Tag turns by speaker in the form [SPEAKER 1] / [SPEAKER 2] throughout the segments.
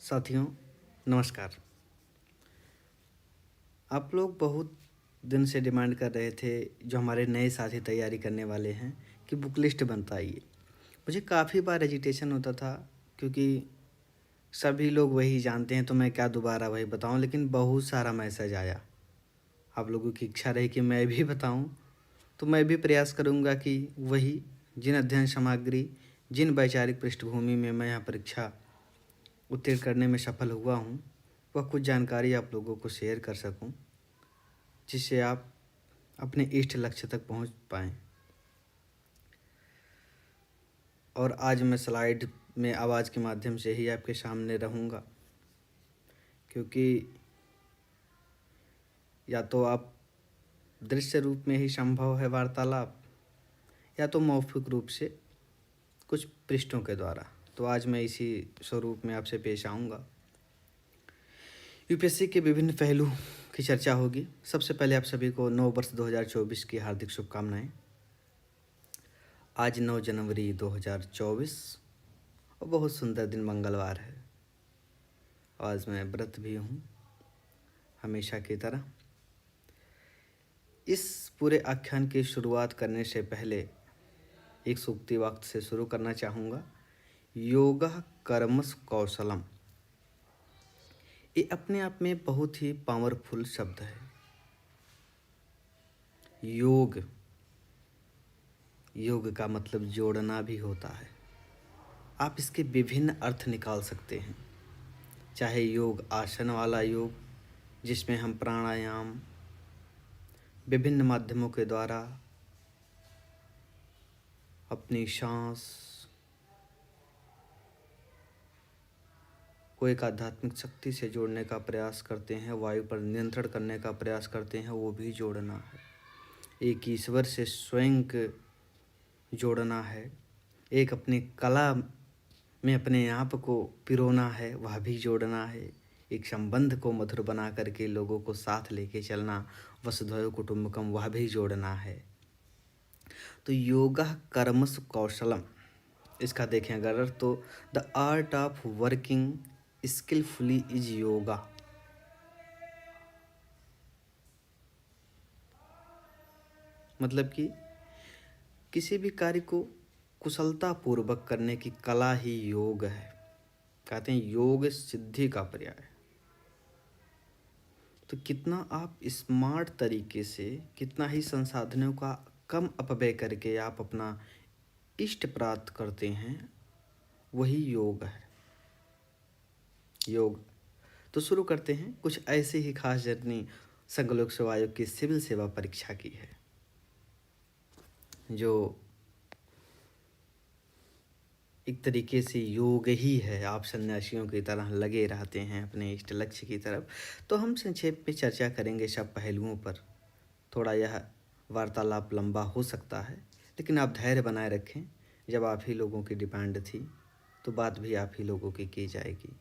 [SPEAKER 1] साथियों, नमस्कार। आप लोग बहुत दिन से डिमांड कर रहे थे, जो हमारे नए साथी तैयारी करने वाले हैं, कि बुक लिस्ट बताइए। मुझे काफ़ी बार एजिटेशन होता था, क्योंकि सभी लोग वही जानते हैं, तो मैं क्या दोबारा वही बताऊं। लेकिन बहुत सारा मैसेज आया, आप लोगों की इच्छा रही कि मैं भी बताऊं, तो मैं भी प्रयास करूंगा कि वही जिन अध्ययन सामग्री, जिन वैचारिक पृष्ठभूमि में मैं यहाँ परीक्षा उत्तीर्ण करने में सफल हुआ हूँ, वह कुछ जानकारी आप लोगों को शेयर कर सकूँ, जिससे आप अपने इष्ट लक्ष्य तक पहुंच पाएँ। और आज मैं स्लाइड में आवाज़ के माध्यम से ही आपके सामने रहूँगा, क्योंकि या तो आप दृश्य रूप में ही संभव है वार्तालाप, या तो मौखिक रूप से कुछ पृष्ठों के द्वारा। तो आज मैं इसी स्वरूप में आपसे पेश आऊँगा। यूपीएससी के विभिन्न पहलू की चर्चा होगी। सबसे पहले आप सभी को नव वर्ष 2024 की हार्दिक शुभकामनाएं। आज 9 जनवरी 2024 और बहुत सुंदर दिन मंगलवार है। आज मैं व्रत भी हूँ, हमेशा की तरह। इस पूरे आख्यान की शुरुआत करने से पहले एक सूक्ति वाक्य से शुरू करना चाहूँगा। योगः कर्मस कौशलम। ये अपने आप में बहुत ही पावरफुल शब्द है। योग, योग का मतलब जोड़ना भी होता है। आप इसके विभिन्न अर्थ निकाल सकते हैं, चाहे योग आसन वाला योग, जिसमें हम प्राणायाम विभिन्न माध्यमों के द्वारा अपनी सांस को एक आध्यात्मिक शक्ति से जोड़ने का प्रयास करते हैं, वायु पर नियंत्रण करने का प्रयास करते हैं, वो भी जोड़ना है। एक ईश्वर से स्वयं जोड़ना है, एक अपनी कला में अपने आप को पिरोना है, वह भी जोड़ना है। एक संबंध को मधुर बना करके लोगों को साथ लेके चलना, वसुधैव कुटुंबकम, वह भी जोड़ना है। तो योगः कर्मसु कौशलम, इसका देखें अगर तो the art of working skilfully is yoga. मतलब कि किसी भी कार्य को कुशलता पूर्वक करने की कला ही योग है। कहते हैं योग सिद्धि का पर्याय है। तो कितना आप स्मार्ट तरीके से, कितना ही संसाधनों का कम अपव्यय करके आप अपना इष्ट प्राप्त करते हैं, वही योग है। योग। तो शुरू करते हैं। कुछ ऐसे ही खास जर्नी संघ लोक सेवा आयोग की सिविल सेवा परीक्षा की है, जो एक तरीके से योग ही है। आप सन्यासियों की तरह लगे रहते हैं अपने इष्ट लक्ष्य की तरफ। तो हम संक्षेप में चर्चा करेंगे सब पहलुओं पर। थोड़ा यह वार्तालाप लंबा हो सकता है, लेकिन आप धैर्य बनाए रखें। जब आप ही लोगों की डिमांड थी, तो बात भी आप ही लोगों की जाएगी।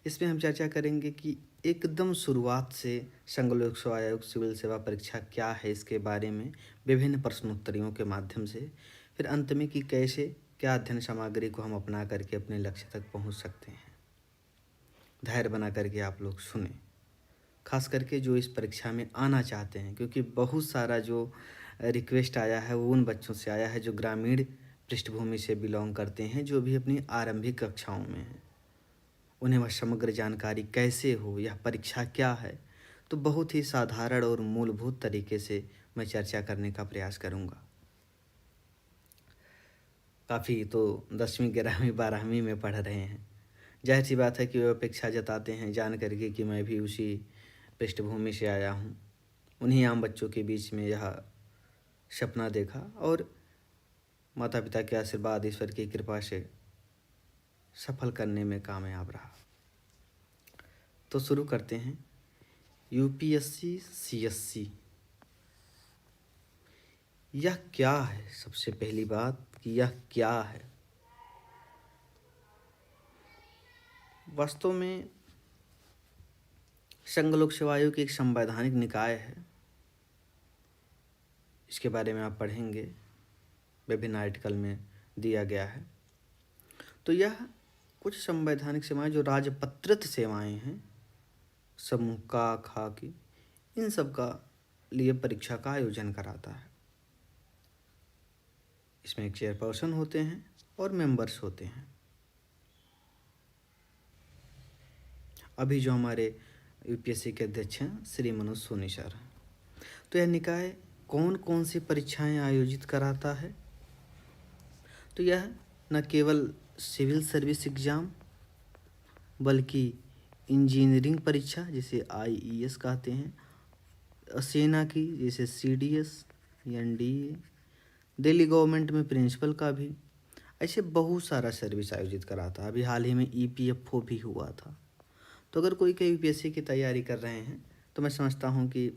[SPEAKER 1] इसमें हम चर्चा करेंगे कि एकदम शुरुआत से संघ लोक सेवा आयोग सिविल सेवा परीक्षा क्या है, इसके बारे में विभिन्न प्रश्नोत्तरियों के माध्यम से, फिर अंत में कि कैसे क्या अध्ययन सामग्री को हम अपना करके अपने लक्ष्य तक पहुंच सकते हैं। धैर्य बना करके आप लोग सुने, खास करके जो इस परीक्षा में आना चाहते हैं, क्योंकि बहुत सारा जो रिक्वेस्ट आया है वो उन बच्चों से आया है जो ग्रामीण पृष्ठभूमि से बिलोंग करते हैं, जो भी अपनी आरंभिक कक्षाओं में हैं। उन्हें वह समग्र जानकारी कैसे हो, यह परीक्षा क्या है। तो बहुत ही साधारण और मूलभूत तरीके से मैं चर्चा करने का प्रयास करूँगा। काफ़ी तो 10वीं 11वीं 12वीं में पढ़ रहे हैं, जाहिर सी बात है कि वे अपेक्षा जताते हैं जान करके कि मैं भी उसी पृष्ठभूमि से आया हूँ। उन्हीं आम बच्चों के बीच में यह सपना देखा और माता पिता के आशीर्वाद, ईश्वर की कृपा से सफल करने में कामयाब रहा। तो शुरू करते हैं। यूपीएससी सीएससी, यह क्या है? सबसे पहली बात कि यह क्या है। वास्तव में संघ लोक सेवा आयोग की एक संवैधानिक निकाय है। इसके बारे में आप पढ़ेंगे, विभिन्न आर्टिकल में दिया गया है। तो यह कुछ संवैधानिक सेवाएं जो राजपत्रित सेवाएं हैं, समूह का खा की, इन सब का लिए परीक्षा का आयोजन कराता है। इसमें एक चेयरपर्सन होते हैं और मेंबर्स होते हैं। अभी जो हमारे यूपीएससी के अध्यक्ष हैं श्री मनोज सोनी सर। तो यह निकाय कौन कौन सी परीक्षाएं आयोजित कराता है? तो यह न केवल सिविल सर्विस एग्ज़ाम बल्कि इंजीनियरिंग परीक्षा जिसे आईईएस कहते हैं, सेना की जैसे सीडीएस, एनडीए, दिल्ली गवर्नमेंट में प्रिंसिपल का भी, ऐसे बहुत सारा सर्विस आयोजित कराता है। अभी हाल ही में ईपीएफओ भी हुआ था। तो अगर कोई यूपीएससी की तैयारी कर रहे हैं तो मैं समझता हूँ कि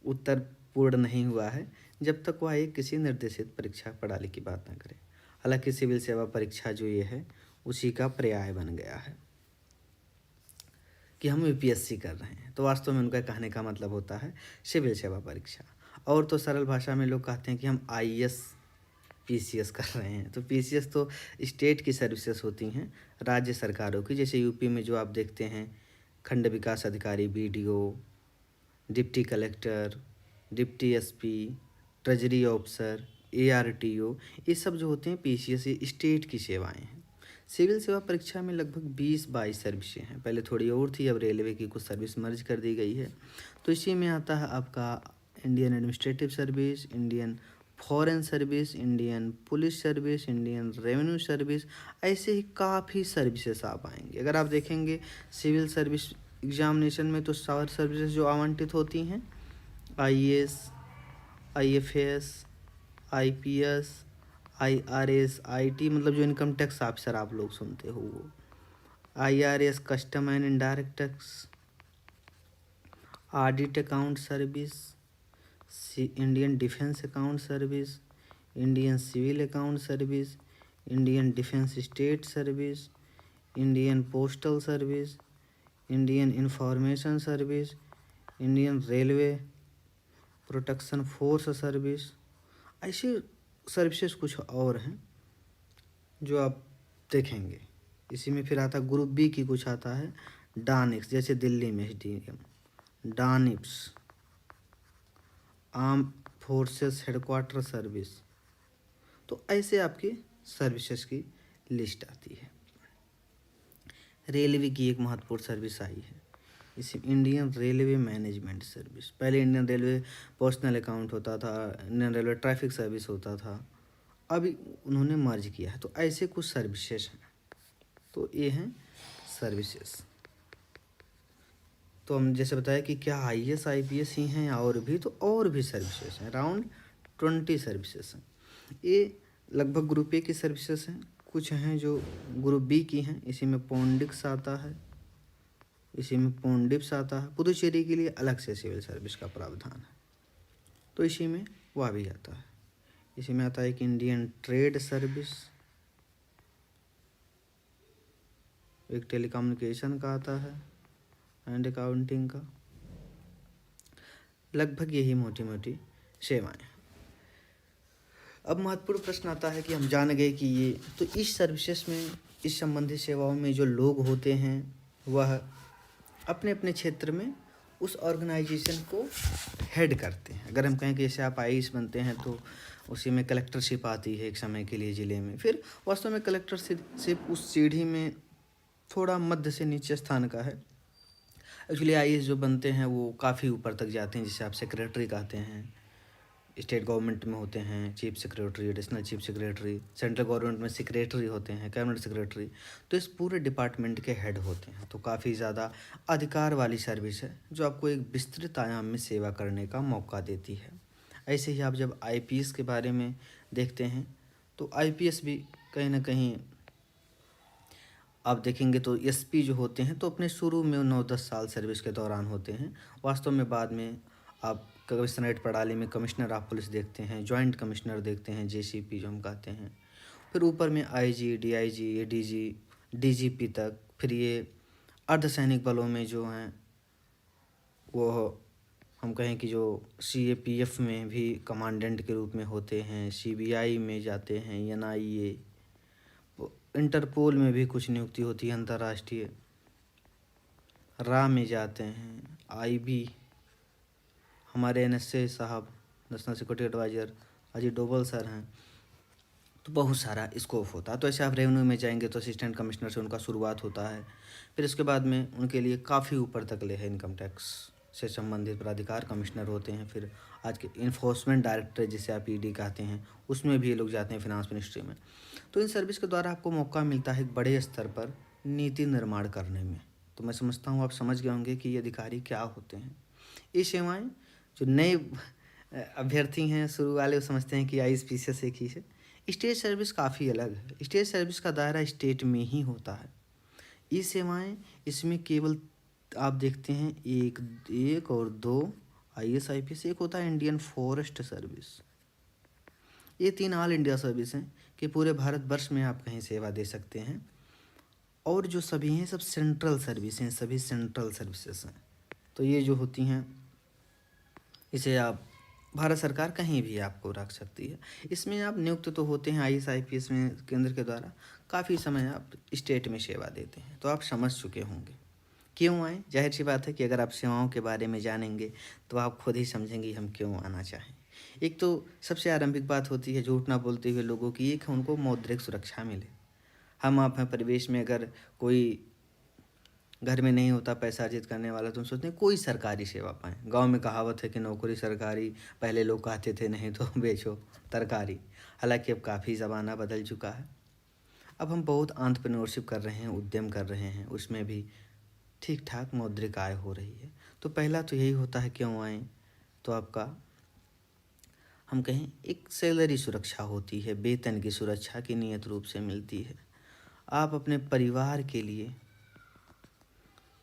[SPEAKER 1] उत्तर पूर्ण नहीं हुआ है जब तक वह एक किसी निर्देशित परीक्षा प्रणाली की बात ना करे। हालांकि सिविल सेवा परीक्षा जो ये है उसी का पर्याय बन गया है कि हम यूपीएससी कर रहे हैं, तो वास्तव में उनका कहने का मतलब होता है सिविल सेवा परीक्षा। और तो सरल भाषा में लोग कहते हैं कि हम आईएएस पीसीएस कर रहे हैं। तो पीसीएस तो स्टेट की सर्विसेज होती हैं, राज्य सरकारों की, जैसे यूपी में जो आप देखते हैं खंड विकास अधिकारी, BDO, deputy collector, deputy SP, treasury officer, ARTO, ये सब जो होते हैं पीसीएस, ये स्टेट की सेवाएं हैं। सिविल सेवा परीक्षा में लगभग 20-22 सर्विसें हैं। पहले थोड़ी और थी, अब रेलवे की कुछ सर्विस मर्ज कर दी गई है। तो इसी में आता है आपका Indian administrative service, Indian foreign service, Indian police service, Indian revenue service, ऐसे ही काफ़ी सर्विसेज आप आएंगे। अगर आप देखेंगे सिविल सर्विस एग्जामिनेशन में तो सार सर्विसेज जो आवंटित होती हैं, IAS, IFS, IPS, IRS, IT मतलब जो इनकम टैक्स ऑफिसर आप लोग सुनते हो वो, IRS custom and indirect tax, audit account service, Indian defence account service, Indian civil account service, Indian defence state service, Indian postal service, Indian information service, Indian railway protection force service, ऐसे services कुछ और हैं जो आप देखेंगे। इसी में फिर आता ग्रुप बी की कुछ आता है, डानिक्स जैसे दिल्ली में SDM, DANIPS arm forces headquarters service. तो ऐसे आपकी सर्विसेज की लिस्ट आती है। रेलवे की एक महत्वपूर्ण सर्विस आई है, इसे इंडियन रेलवे मैनेजमेंट सर्विस। पहले इंडियन रेलवे पर्सनल अकाउंट होता था, इंडियन रेलवे ट्रैफिक सर्विस होता था, अभी उन्होंने मर्ज किया है। तो ऐसे कुछ सर्विसेज हैं। तो ये हैं सर्विसेज। तो हम जैसे बताया कि क्या आईएएस आईपीएस ही हैं और भी, तो और भी सर्विसेज हैं, अराउंड 20 सर्विसेज हैं। ये लगभग ग्रुप ए की सर्विसेज हैं। कुछ हैं जो ग्रुप बी की हैं, इसी में पोंडिक्स आता है, इसी में पोंडिप्स आता है। पुदुचेरी के लिए अलग से सिविल सर्विस का प्रावधान है, तो इसी में वह भी आता है। इसी में आता है कि इंडियन ट्रेड सर्विस, एक टेलीकम्युनिकेशन का आता है एंड अकाउंटिंग का। लगभग यही मोटी मोटी सेवाएं। अब महत्वपूर्ण प्रश्न आता है कि हम जान गए कि ये, तो इस सर्विसेज में, इस संबंधित सेवाओं में जो लोग होते हैं वह अपने अपने क्षेत्र में उस ऑर्गेनाइजेशन को हेड करते हैं। अगर हम कहें कि जैसे आप आईएएस बनते हैं तो उसी में कलेक्टरशिप आती है एक समय के लिए ज़िले में। फिर वास्तव में कलेक्टरशिप उस सीढ़ी में थोड़ा मध्य से नीचे स्थान का है। एक्चुअली आईएएस जो बनते हैं वो काफ़ी ऊपर तक जाते हैं, जिसे आप सेक्रेटरी कहते हैं। स्टेट गवर्नमेंट में होते हैं chief secretary, additional chief secretary, central government में सेक्रेटरी होते हैं, कैबिनेट सेक्रेटरी। तो इस पूरे डिपार्टमेंट के हेड होते हैं। तो काफ़ी ज़्यादा अधिकार वाली सर्विस है जो आपको एक विस्तृत आयाम में सेवा करने का मौका देती है। ऐसे ही आप जब आईपीएस के बारे में देखते हैं तो आईपीएस भी कहीं ना कहीं आप देखेंगे तो एसपी जो होते हैं तो अपने शुरू में 9-10 साल सर्विस के दौरान होते हैं। वास्तव में बाद में आप कमिश्नरेट प्रणाली में कमिश्नर ऑफ पुलिस देखते हैं, जॉइंट कमिश्नर देखते हैं, जेसीपी जो हम कहते हैं। फिर ऊपर में आईजी, डीआईजी, एडीजी, डीजीपी तक। फिर ये अर्धसैनिक बलों में जो हैं वो हम कहें कि जो सीएपीएफ में भी कमांडेंट के रूप में होते हैं, सीबीआई में जाते हैं, एनआईए, इंटरपोल में भी कुछ नियुक्ति होती है अंतर्राष्ट्रीय, रा में जाते हैं, आईबी, हमारे एनएसए साहब national security adviser Ajit Doval sir हैं। तो बहुत सारा स्कोप होता है। तो ऐसे आप रेवेन्यू में जाएंगे तो असिस्टेंट कमिश्नर से उनका शुरुआत होता है, फिर इसके बाद में उनके लिए काफ़ी ऊपर तक ले है इनकम टैक्स से संबंधित प्राधिकार कमिश्नर होते हैं। फिर आज के इन्फोर्समेंट डायरेक्टर जिसे आप ईडी कहते हैं, उसमें भी ये लोग जाते हैं फिनांस मिनिस्ट्री में। तो इन सर्विस के द्वारा आपको मौका मिलता है एक बड़े स्तर पर नीति निर्माण करने में। तो मैं समझता हूँ आप समझ गए होंगे कि ये अधिकारी क्या होते हैं। ये सेवाएँ जो नए अभ्यर्थी हैं शुरू वाले, वो समझते हैं कि आईएएस एक ही है। स्टेट सर्विस काफ़ी अलग है। स्टेट सर्विस का दायरा स्टेट में ही होता है। ये सेवाएं इसमें केवल आप देखते हैं एक और दो आईएएस आईपीएस, एक होता है इंडियन फॉरेस्ट सर्विस। ये 3 ऑल इंडिया सर्विस हैं कि पूरे भारतवर्ष में आप कहीं सेवा दे सकते हैं। और जो सभी हैं सब सेंट्रल सर्विस हैं, सभी सेंट्रल सर्विसेज हैं। तो ये जो होती हैं इसे आप भारत सरकार कहीं भी आपको रख सकती है। इसमें आप नियुक्त तो होते हैं आईएएस आईपीएस में केंद्र के द्वारा, काफ़ी समय आप स्टेट में सेवा देते हैं। तो आप समझ चुके होंगे क्यों आए। जाहिर सी बात है कि अगर आप सेवाओं के बारे में जानेंगे तो आप खुद ही समझेंगे हम क्यों आना चाहें। एक तो सबसे आरंभिक बात होती है झूठ ना बोलते हुए लोगों की, एक है उनको मौद्रिक सुरक्षा मिले। हम आप हैं परिवेश में, अगर कोई घर में नहीं होता पैसा अर्जित करने वाला, तुम सोचते हैं कोई सरकारी सेवा पाएँ। गांव में कहावत है कि नौकरी सरकारी, पहले लोग कहते थे नहीं तो बेचो तरकारी। हालांकि अब काफ़ी ज़माना बदल चुका है। अब हम बहुत एंटरप्रेन्योरशिप कर रहे हैं, उद्यम कर रहे हैं, उसमें भी ठीक ठाक मौद्रिक आय हो रही है। तो पहला तो यही होता है क्यों आएँ, तो आपका हम कहें एक सैलरी सुरक्षा होती है, वेतन की सुरक्षा की नियत रूप से मिलती है। आप अपने परिवार के लिए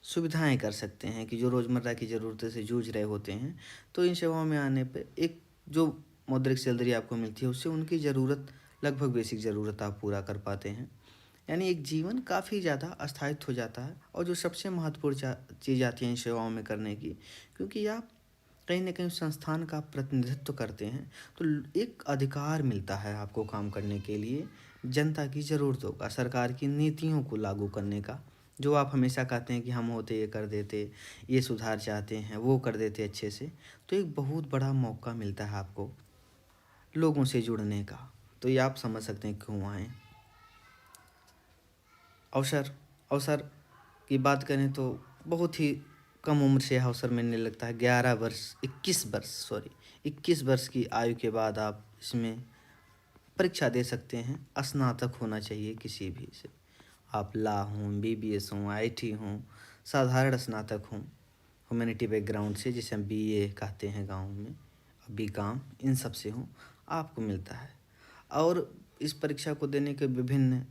[SPEAKER 1] सुविधाएं कर सकते हैं कि जो रोज़मर्रा की ज़रूरतों से जूझ रहे होते हैं। तो इन सेवाओं में आने पे एक जो मौद्रिक सैलरी आपको मिलती है उससे उनकी ज़रूरत, लगभग बेसिक ज़रूरत आप पूरा कर पाते हैं। यानी एक जीवन काफ़ी ज़्यादा अस्थायित्व हो जाता है। और जो सबसे महत्वपूर्ण चीज़ आती है इन सेवाओं में करने की, क्योंकि आप कहीं ना कहीं संस्थान का प्रतिनिधित्व करते हैं, तो एक अधिकार मिलता है आपको काम करने के लिए, जनता की ज़रूरतों का, सरकार की नीतियों को लागू करने का। जो आप हमेशा कहते हैं कि हम होते ये कर देते, ये सुधार चाहते हैं वो कर देते अच्छे से। तो एक बहुत बड़ा मौका मिलता है आपको लोगों से जुड़ने का। तो ये आप समझ सकते हैं क्यों आए। अवसर अवसर की बात करें तो बहुत ही कम उम्र से अवसर मिलने लगता है। 21 वर्ष की आयु के बाद आप इसमें परीक्षा दे सकते हैं। स्नातक होना चाहिए किसी भी से, आप लॉ हों, बीबीएस हों, आईटी हों, साधारण स्नातक हों, ह्यूमैनिटी बैकग्राउंड से जिसे हम बीए कहते हैं गाँव में, बीकॉम, इन सब से हों, आपको मिलता है। और इस परीक्षा को देने के विभिन्न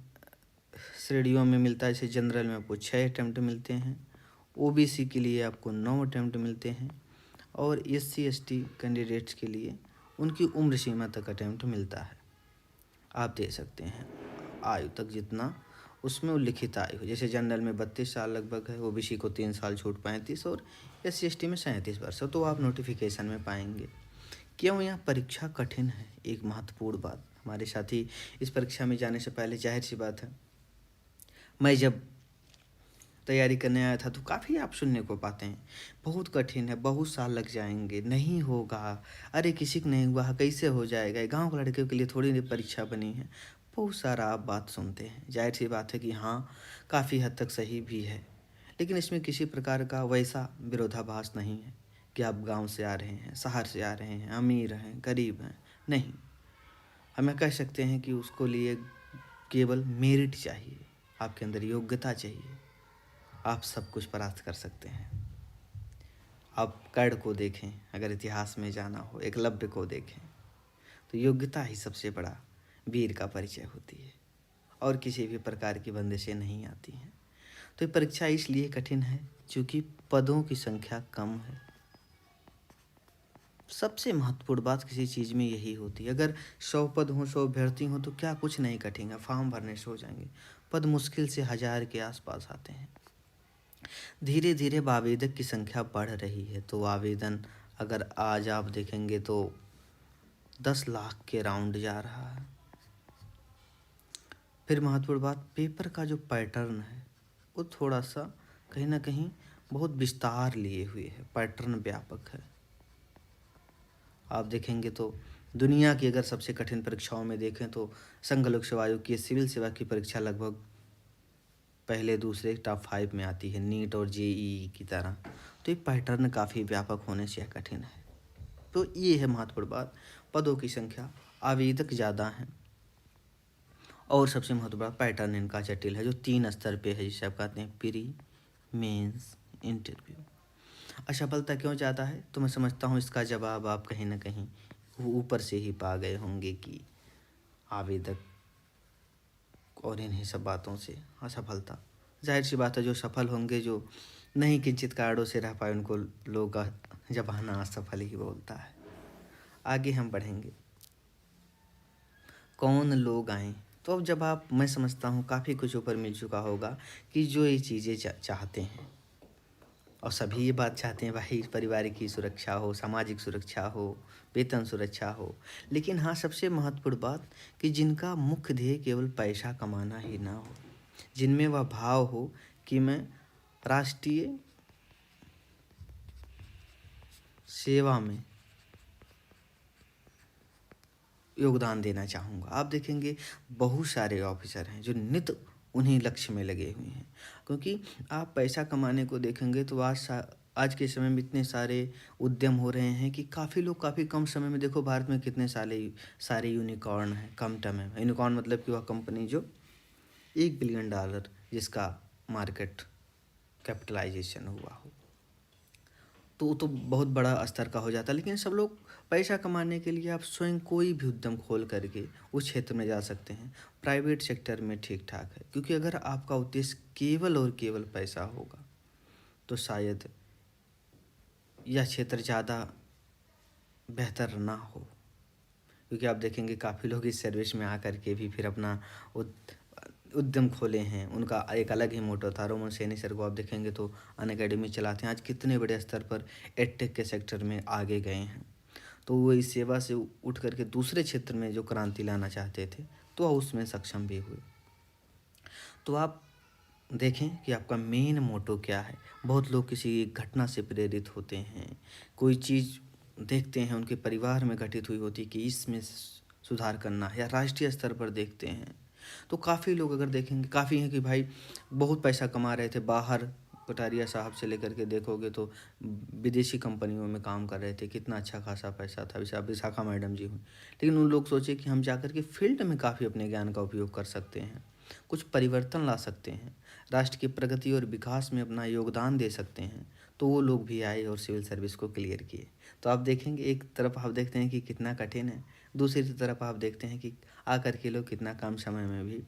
[SPEAKER 1] श्रेणियों में मिलता है। जैसे जनरल में आपको 6 अटैम्प्ट मिलते हैं, ओबीसी के लिए आपको 9 अटैम्प्ट मिलते हैं, और एससी एसटी कैंडिडेट्स के लिए उनकी उम्र सीमा तक अटैम्प्ट मिलता है। आप दे सकते हैं आयु तक जितना उसमें उल्लिखित आयु हो। जैसे जनरल में 32 साल लगभग है, ओबीसी को 3 साल छूट 35, और एससी एसटी में 37 वर्ष है। तो आप नोटिफिकेशन में पाएंगे। क्यों यह परीक्षा कठिन है, एक महत्वपूर्ण बात। हमारे साथी इस परीक्षा में जाने से पहले, जाहिर सी बात है, मैं जब तैयारी करने आया था तो काफ़ी आप सुनने को पाते हैं बहुत कठिन है, बहुत साल लग जाएंगे, नहीं होगा, अरे किसी को नहीं हुआ कैसे हो जाएगा, गांव के लड़कियों के लिए थोड़ी नहीं परीक्षा बनी है। बहुत सारा आप बात सुनते हैं। जाहिर सी बात है कि हाँ, काफ़ी हद तक सही भी है, लेकिन इसमें किसी प्रकार का वैसा विरोधाभास नहीं है कि आप गांव से आ रहे हैं, शहर से आ रहे हैं, अमीर हैं, गरीब हैं। नहीं, हमें कह सकते हैं कि उसको लिए केवल मेरिट चाहिए, आपके अंदर योग्यता चाहिए, आप सब कुछ प्राप्त कर सकते हैं। आप कर्ण को देखें, अगर इतिहास में जाना हो, एकलव्य को देखें, तो योग्यता ही सबसे बड़ा वीर का परिचय होती है, और किसी भी प्रकार की बंदिशें नहीं आती हैं। तो ये परीक्षा इसलिए कठिन है क्योंकि पदों की संख्या कम है। सबसे महत्वपूर्ण बात किसी चीज़ में यही होती है। अगर 100 पद हों, 100 अभ्यर्थी हों, तो क्या कुछ नहीं कठिन है, फॉर्म भरने से हो जाएंगे। पद मुश्किल से 1000 के आसपास आते हैं। धीरे धीरे आवेदक की संख्या बढ़ रही है। तो आवेदन अगर आज आप देखेंगे तो 10 लाख के राउंड जा रहा है। फिर महत्वपूर्ण बात, पेपर का जो पैटर्न है वो थोड़ा सा कहीं ना कहीं बहुत विस्तार लिए हुए है, पैटर्न व्यापक है। आप देखेंगे तो दुनिया की अगर सबसे कठिन परीक्षाओं में देखें तो संघ लोक सेवा आयोग की सिविल सेवा की परीक्षा लगभग पहले दूसरे टॉप 5 में आती है, नीट और जेईई की तरह। तो ये पैटर्न काफ़ी व्यापक होने से यह कठिन है। तो ये है महत्वपूर्ण बात, पदों की संख्या, आवेदक ज़्यादा हैं, और सबसे महत्वपूर्ण पैटर्न इनका जटिल है, जो 3 स्तर पे है, जिसे आप कहते हैं प्री, मेंस, इंटरव्यू। असफलता क्यों ज़्यादा है? तो मैं समझता हूँ इसका जवाब आप कहीं ना कहीं ऊपर से ही पा गए होंगे कि आवेदक और इन्हीं सब बातों से असफलता। जाहिर सी बात है, जो सफल होंगे, जो नहीं किंचित कारणों से रह पाए, उनको लोग जबाना असफल ही बोलता है। आगे हम बढ़ेंगे, कौन लोग आए। तो अब जब आप, मैं समझता हूँ काफ़ी कुछ ऊपर मिल चुका होगा कि जो ये चीज़ें चाहते हैं, और सभी ये बात चाहते हैं भाई, परिवार की सुरक्षा हो, सामाजिक सुरक्षा हो, वेतन सुरक्षा हो। लेकिन हाँ, सबसे महत्वपूर्ण बात कि जिनका मुख्य ध्येय केवल पैसा कमाना ही ना हो, जिनमें वह भाव हो कि मैं राष्ट्रीय सेवा में योगदान देना चाहूँगा। आप देखेंगे बहुत सारे ऑफिसर हैं जो नित उन्हीं लक्ष्य में लगे हुए हैं, क्योंकि आप पैसा कमाने को देखेंगे तो आज के समय में इतने सारे उद्यम हो रहे हैं कि काफ़ी लोग काफ़ी कम समय में, देखो भारत में कितने सारे यूनिकॉर्न हैं कम टाइम में। यूनिकॉर्न मतलब कि वह कंपनी जो $1 बिलियन जिसका मार्केट कैपिटलाइजेशन हुआ हो, तो वो तो बहुत बड़ा स्तर का हो जाता है। लेकिन सब लोग पैसा कमाने के लिए आप स्वयं कोई भी उद्यम खोल करके उस क्षेत्र में जा सकते हैं। प्राइवेट सेक्टर में ठीक ठाक है, क्योंकि अगर आपका उद्देश्य केवल और केवल पैसा होगा तो शायद यह क्षेत्र ज़्यादा बेहतर ना हो। क्योंकि आप देखेंगे काफ़ी लोग इस सर्विस में आकर के भी फिर अपना उद्यम खोले हैं, उनका एक अलग ही मोटो था। रोमन सैनी सर को आप देखेंगे तो अनअकैडमी चलाते हैं, आज कितने बड़े स्तर पर एडटेक के सेक्टर में आगे गए हैं। तो वो इस सेवा से उठ करके दूसरे क्षेत्र में जो क्रांति लाना चाहते थे तो उसमें सक्षम भी हुए। तो आप देखें कि आपका मेन मोटो क्या है। बहुत लोग किसी घटना से प्रेरित होते हैं, कोई चीज़ देखते हैं उनके परिवार में घटित हुई होती कि इसमें सुधार करना है, या राष्ट्रीय स्तर पर देखते हैं। तो काफ़ी लोग अगर देखेंगे, काफ़ी हैं कि भाई बहुत पैसा कमा रहे थे बाहर, कटारिया साहब से लेकर के देखोगे तो विदेशी कंपनियों में काम कर रहे थे, कितना अच्छा खासा पैसा था। विशाखा मैडम जी हुई, लेकिन उन लोग सोचे कि हम जाकर के फील्ड में काफ़ी अपने ज्ञान का उपयोग कर सकते हैं, कुछ परिवर्तन ला सकते हैं, राष्ट्र की प्रगति और विकास में अपना योगदान दे सकते हैं। तो वो लोग भी आए और सिविल सर्विस को क्लियर किए। तो आप देखेंगे एक तरफ आप देखते हैं कि कितना कठिन है, दूसरी तरफ आप देखते हैं कि आकर के लोग कितना कम समय में भी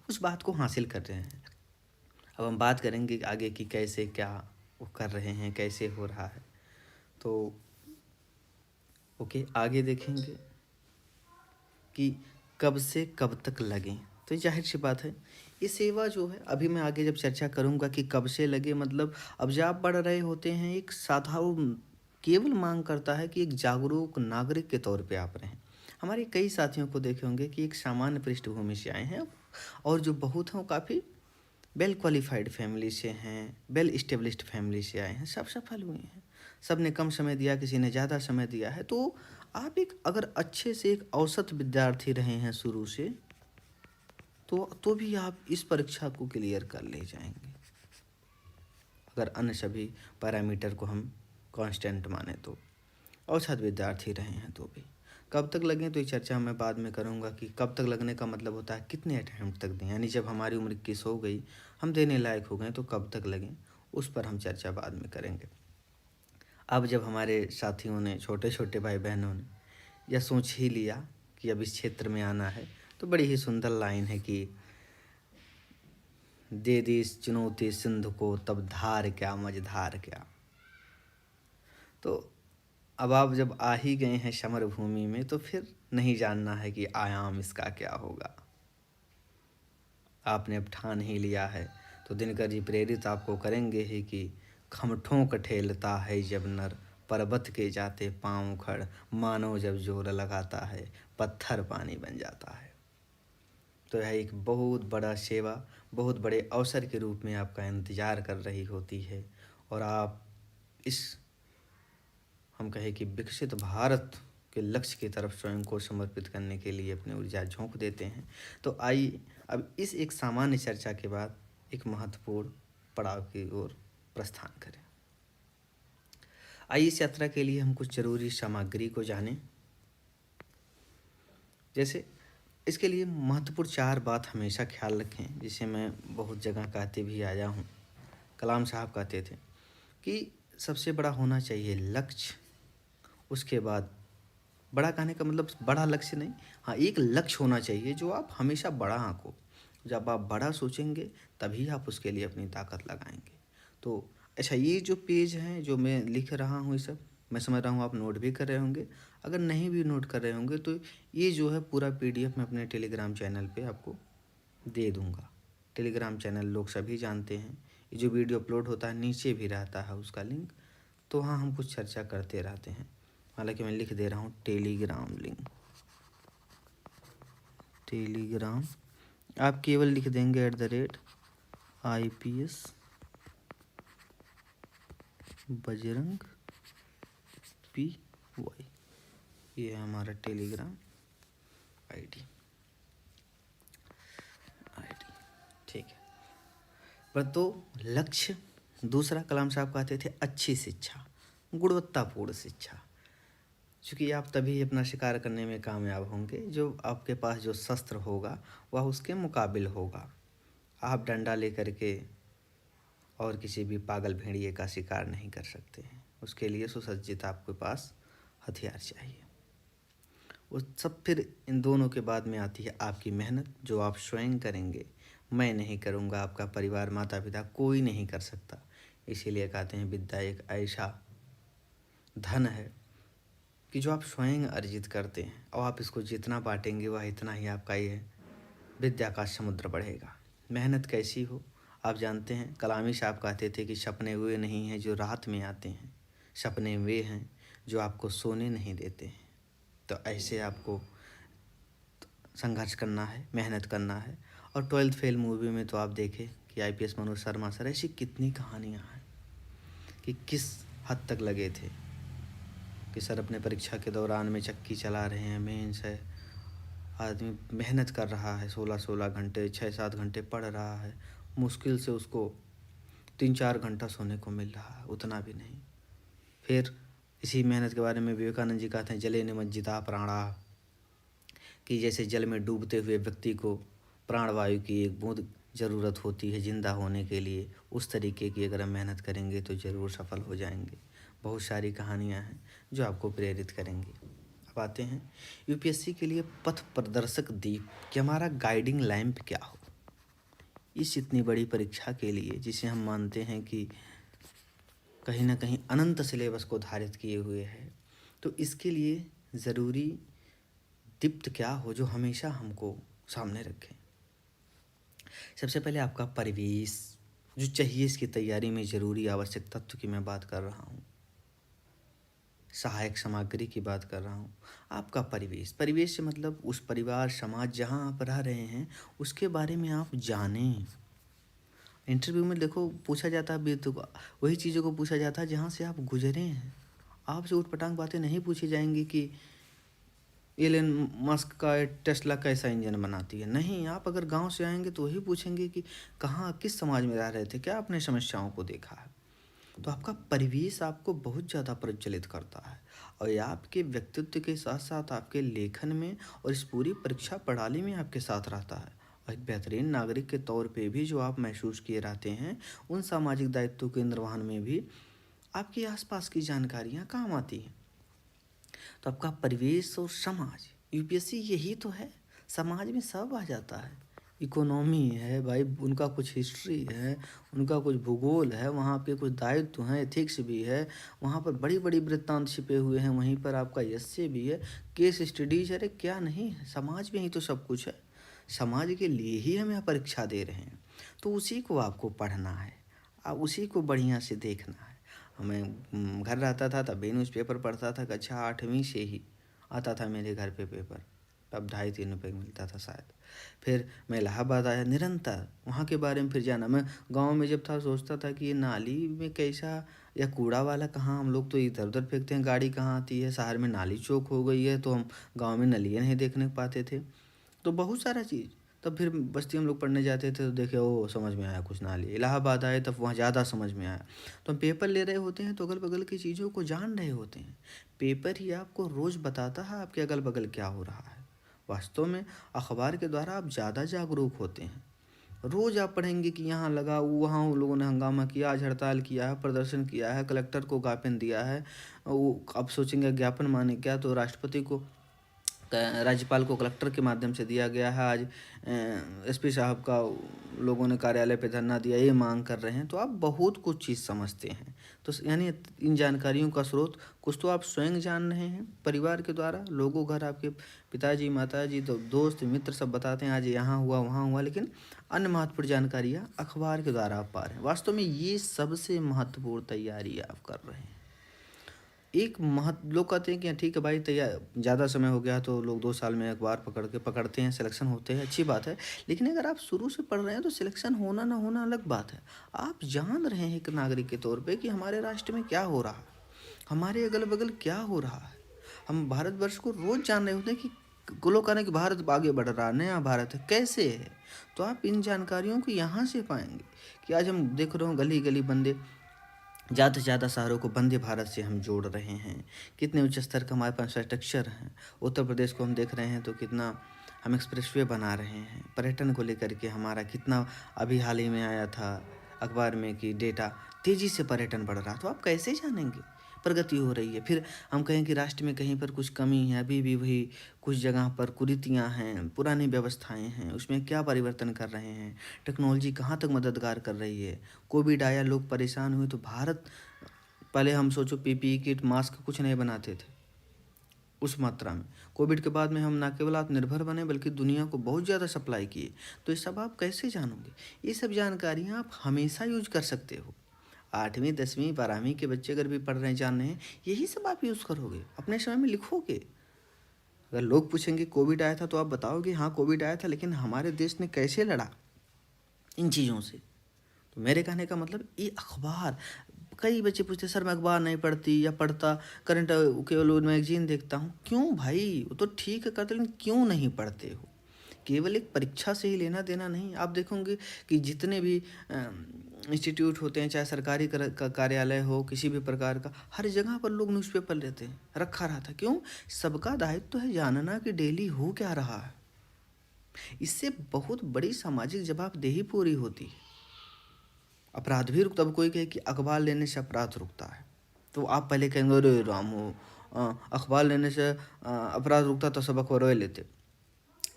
[SPEAKER 1] उस बात को हासिल कर रहे हैं। अब हम बात करेंगे आगे कि कैसे क्या वो कर रहे हैं, कैसे हो रहा है। तो ओके, आगे देखेंगे कि कब से कब तक लगें। तो जाहिर सी बात है, ये सेवा जो है, अभी मैं आगे जब चर्चा करूँगा कि कब से लगे, मतलब अब जब आप बढ़ रहे होते हैं, एक साधारण केवल मांग करता है कि एक जागरूक नागरिक के तौर पे आप रहें। हमारे कई साथियों को देखे होंगे कि एक सामान्य पृष्ठभूमि से आए हैं, और जो बहुत हैं वो काफ़ी वेल क्वालिफाइड फैमिली से हैं, वेल इस्टेब्लिश्ड फैमिली से आए हैं, सब सफल हुए हैं। सब ने कम समय दिया, किसी ने ज़्यादा समय दिया है। तो आप एक अगर अच्छे से एक औसत विद्यार्थी रहे हैं शुरू से, तो भी आप इस परीक्षा को क्लियर कर ले जाएंगे, अगर अन्य सभी पैरामीटर को हम कांस्टेंट माने तो। औसत विद्यार्थी रहे हैं तो भी। कब तक लगें तो ये चर्चा मैं बाद में करूँगा कि कब तक लगने का मतलब होता है कितने अटैम्प्ट तक दें, यानी जब हमारी उम्र 21 हो गई, हम देने लायक हो गए, तो कब तक लगें उस पर हम चर्चा बाद में करेंगे। अब जब हमारे साथियों ने, छोटे छोटे भाई बहनों ने यह सोच ही लिया कि अब इस क्षेत्र में आना है, तो बड़ी ही सुंदर लाइन है कि दे दी इस चुनौती सिंधु को, तब धार क्या मझधार क्या। तो अब आप जब आ ही गए हैं समर भूमि में, तो फिर नहीं जानना है कि आयाम इसका क्या होगा। आपने अब ठान ही लिया है, तो दिनकर जी प्रेरित आपको करेंगे ही कि खमठों कठेलता है जब नर, पर्वत के जाते पाँव खड़, मानो जब जोर लगाता है, पत्थर पानी बन जाता है। तो यह एक बहुत बड़ा सेवा, बहुत बड़े अवसर के रूप में आपका इंतज़ार कर रही होती है और आप इस, हम कहें कि विकसित भारत के लक्ष्य की तरफ स्वयं को समर्पित करने के लिए अपनी ऊर्जा झोंक देते हैं। तो आइए अब इस एक सामान्य चर्चा के बाद एक महत्वपूर्ण पड़ाव की ओर प्रस्थान करें। आइए इस यात्रा के लिए हम कुछ जरूरी सामग्री को जानें। जैसे इसके लिए महत्वपूर्ण 4 बात हमेशा ख्याल रखें, जिसे मैं बहुत जगह कहते भी आया हूँ। कलाम साहब कहते थे कि सबसे बड़ा होना चाहिए लक्ष्य, उसके बाद बड़ा कहने का मतलब बड़ा लक्ष्य नहीं, हाँ एक लक्ष्य होना चाहिए जो आप हमेशा बड़ा आंको। जब आप बड़ा सोचेंगे तभी आप उसके लिए अपनी ताकत लगाएंगे। तो अच्छा, ये जो पेज हैं जो मैं लिख रहा हूँ, ये सब मैं समझ रहा हूँ आप नोट भी कर रहे होंगे। अगर नहीं भी नोट कर रहे होंगे तो ये जो है पूरा PDF मैं अपने टेलीग्राम चैनल पे आपको दे दूँगा। टेलीग्राम चैनल लोग सभी जानते हैं। ये जो वीडियो अपलोड होता है नीचे भी रहता है उसका लिंक। तो हाँ, हम कुछ चर्चा करते रहते हैं। हालांकि मैं लिख दे रहा हूँ टेलीग्राम लिंक, टेलीग्राम। आप केवल लिख देंगे @IPS बजरंग PY, ये है हमारा टेलीग्राम आईडी। ठीक है। पर तो लक्ष्य दूसरा, कलाम साहब कहते थे अच्छी शिक्षा, गुणवत्तापूर्ण शिक्षा। क्योंकि आप तभी अपना शिकार करने में कामयाब होंगे जो आपके पास जो शस्त्र होगा वह उसके मुकाबिल होगा। आप डंडा लेकर के और किसी भी पागल भेड़िए का शिकार नहीं कर सकते हैं। उसके लिए सुसज्जित आपके पास हथियार चाहिए। वो सब फिर इन दोनों के बाद में आती है आपकी मेहनत, जो आप स्वयं करेंगे। मैं नहीं करूँगा, आपका परिवार, माता पिता, कोई नहीं कर सकता। इसीलिए कहते हैं विद्या एक ऐसा धन है कि जो आप स्वयं अर्जित करते हैं और आप इसको जितना बांटेंगे वह इतना ही आपका ये विद्या का समुद्र बढ़ेगा। मेहनत कैसी हो आप जानते हैं। कलामी साहब कहते थे कि सपने वे नहीं हैं जो रात में आते हैं, सपने वे हैं जो आपको सोने नहीं देते हैं। तो ऐसे आपको संघर्ष करना है, मेहनत करना है। और 12th फेल मूवी में तो आप देखें कि IPS मनोज शर्मा सर, ऐसी कितनी कहानियाँ हैं कि किस हद तक लगे थे कि सर अपने परीक्षा के दौरान में चक्की चला रहे हैं, मेंस है, आदमी मेहनत कर रहा है 16-16 घंटे, 6-7 घंटे पढ़ रहा है, मुश्किल से उसको 3-4 घंटा सोने को मिल रहा है, उतना भी नहीं। फिर इसी मेहनत के बारे में विवेकानंद जी कहते हैं जले निमज्जिता प्राणा, कि जैसे जल में डूबते हुए व्यक्ति को प्राणवायु की एक बूंद ज़रूरत होती है जिंदा होने के लिए, उस तरीके की अगर हम मेहनत करेंगे तो ज़रूर सफल हो जाएंगे। बहुत सारी कहानियाँ हैं जो आपको प्रेरित करेंगी। अब आते हैं UPSC के लिए पथ प्रदर्शक दीप, कि हमारा गाइडिंग लैंप क्या हो इस इतनी बड़ी परीक्षा के लिए, जिसे हम मानते हैं कि कहीं ना कहीं अनंत सिलेबस को धारित किए हुए है। तो इसके लिए ज़रूरी दीप्त क्या हो जो हमेशा हमको सामने रखें। सबसे पहले आपका परिवेश जो चाहिए, इसकी तैयारी में ज़रूरी आवश्यक तत्व की मैं बात कर रहा हूँ, सहायक सामग्री की बात कर रहा हूँ। आपका परिवेश, परिवेश से मतलब उस परिवार समाज जहाँ आप रह रहे हैं उसके बारे में आप जानें। इंटरव्यू में देखो पूछा जाता है तो वही चीज़ों को पूछा जाता है जहाँ से आप गुजरे हैं। आपसे उटपटांग बातें नहीं पूछी जाएंगी कि एलन मस्क का टेस्ला कैसा इंजन बनाती है। नहीं, आप अगर गांव से आएंगे तो वही पूछेंगे कि कहाँ किस समाज में रह रहे थे, क्या आपने समस्याओं को देखा है। तो आपका परिवेश आपको बहुत ज़्यादा प्रज्वलित करता है और ये आपके व्यक्तित्व के साथ साथ आपके लेखन में और इस पूरी परीक्षा प्रणाली में आपके साथ रहता है। और एक बेहतरीन नागरिक के तौर पे भी जो आप महसूस किए रहते हैं, उन सामाजिक दायित्वों के निर्वहन में भी आपके आसपास की जानकारियाँ काम आती हैं। तो आपका परिवेश और समाज, UPSC यही तो है। समाज में सब आ जाता है, इकोनॉमी है भाई, उनका कुछ हिस्ट्री है, उनका कुछ भूगोल है, वहाँ पे कुछ दायित्व हैं, एथिक्स भी है, वहाँ पर बड़ी बड़ी वृत्तांत छिपे हुए हैं, वहीं पर आपका यस्य भी है, केस स्टडीज, अरे क्या नहीं है, समाज में ही तो सब कुछ है। समाज के लिए ही हम यहाँ परीक्षा दे रहे हैं, तो उसी को आपको पढ़ना है, आप उसी को बढ़िया से देखना है। मैं घर रहता था तब भी न्यूज़पेपर पढ़ता था, कक्षा 8वीं से ही आता था मेरे घर पे पेपर। अब 2.5-3 रुपये मिलता था शायद। फिर मैं इलाहाबाद आया, निरंतर वहाँ के बारे में फिर जाना। मैं गांव में जब था सोचता था कि ये नाली में कैसा, या कूड़ा वाला कहाँ, हम लोग तो इधर उधर फेंकते हैं, गाड़ी कहाँ आती है। शहर में नाली चौक हो गई है तो हम गांव में नलियाँ नहीं देखने पाते थे। तो बहुत सारा चीज़। तब फिर बस्ती हम लोग पढ़ने जाते थे तो देखे, ओ समझ में आया कुछ नाली। इलाहाबाद आए तब वहाँ ज़्यादा समझ में आया। तो हम पेपर ले रहे होते हैं तो अगल बगल की चीज़ों को जान रहे होते हैं। पेपर ही आपको रोज़ बताता है आपके अगल बगल क्या हो रहा है। वास्तव में अखबार के द्वारा आप ज़्यादा जागरूक होते हैं। रोज़ आप पढ़ेंगे कि यहाँ लगा, वहाँ उन लोगों ने हंगामा किया, आज हड़ताल किया है, प्रदर्शन किया है, कलेक्टर को ज्ञापन दिया है। वो आप सोचेंगे ज्ञापन माने क्या, तो राष्ट्रपति को, राज्यपाल को कलेक्टर के माध्यम से दिया गया है। आज एसपी साहब का लोगों ने कार्यालय पे धरना दिया, ये मांग कर रहे हैं। तो आप बहुत कुछ चीज़ समझते हैं। तो यानी इन जानकारियों का स्रोत कुछ तो आप स्वयं जान रहे हैं परिवार के द्वारा, लोगों घर आपके पिताजी माताजी तो दोस्त मित्र सब बताते हैं आज यहाँ हुआ वहाँ हुआ, लेकिन अन्य महत्वपूर्ण जानकारियाँ अखबार के द्वारा आप पा रहे हैं। वास्तव में ये सबसे महत्वपूर्ण तैयारी आप कर रहे हैं। एक लोग कहते हैं कि ठीक है भाई, तैयार ज़्यादा समय हो गया तो लोग 2 साल में अखबार पकड़ते हैं, सिलेक्शन होते हैं, अच्छी बात है। लेकिन अगर आप शुरू से पढ़ रहे हैं तो सिलेक्शन होना ना होना अलग बात है। आप जान रहे हैं एक नागरिक के तौर पे कि हमारे राष्ट्र में क्या हो रहा है, हमारे अगल बगल क्या हो रहा है। हम भारतवर्ष को रोज़ जान रहे होते हैं कि लोग कह रहे हैं कि भारत आगे बढ़ रहा है, नया भारत है, कैसे है। तो आप इन जानकारियों को यहाँ से पाएंगे कि आज हम देख रहे हो गली गली बंदे, ज़्यादा से ज़्यादा शहरों को वंदे भारत से हम जोड़ रहे हैं। कितने उच्च स्तर का हमारे पास इंफ्रास्ट्रक्चर है। उत्तर प्रदेश को हम देख रहे हैं तो कितना हम एक्सप्रेसवे बना रहे हैं। पर्यटन को लेकर के हमारा कितना, अभी हाल ही में आया था अखबार में कि डेटा, तेज़ी से पर्यटन बढ़ रहा। तो आप कैसे जानेंगे प्रगति हो रही है। फिर हम कहें कि राष्ट्र में कहीं पर कुछ कमी है, अभी भी वही कुछ जगह पर कुरीतियाँ हैं, पुरानी व्यवस्थाएं हैं, उसमें क्या परिवर्तन कर रहे हैं, टेक्नोलॉजी कहाँ तक मददगार कर रही है। कोविड आया, लोग परेशान हुए तो भारत, पहले हम सोचो पीपीई किट मास्क कुछ नहीं बनाते थे उस मात्रा में। कोविड के बाद में हम न केवल आत्मनिर्भर बने बल्कि दुनिया को बहुत ज़्यादा सप्लाई किए। तो ये सब आप कैसे जानोगे। ये सब जानकारियाँ आप हमेशा यूज कर सकते हो। 8वीं 10वीं 12वीं के बच्चे अगर भी पढ़ रहे हैं, जान रहे हैं, यही सब आप यूज़ करोगे, अपने समय में लिखोगे। अगर लोग पूछेंगे कोविड आया था तो आप बताओगे हाँ कोविड आया था, लेकिन हमारे देश ने कैसे लड़ा इन चीज़ों से। तो मेरे कहने का मतलब ये अखबार, कई बच्चे पूछते सर मैं अखबार नहीं पढ़ती या पढ़ता, करंट केवल मैगजीन देखता हूँ। क्यों भाई, वो तो ठीक है करते, लेकिन क्यों नहीं पढ़ते हो। केवल एक परीक्षा से ही लेना देना नहीं। आप देखोगे कि जितने भी इंस्टीट्यूट होते हैं, चाहे सरकारी कार्यालय हो, किसी भी प्रकार का, हर जगह पर लोग न्यूज़पेपर लेते हैं, रखा रहा था। क्यों, सबका दायित्व तो है जानना कि डेली हो क्या रहा है। इससे बहुत बड़ी सामाजिक जवाबदेही पूरी होती है। अपराध भी रुकता। अब कोई कहे कि अखबार लेने से अपराध रुकता है तो आप पहले कहेंगे अरे राम हो, अखबार लेने से अपराध रुकता तो सब अखबार लेते।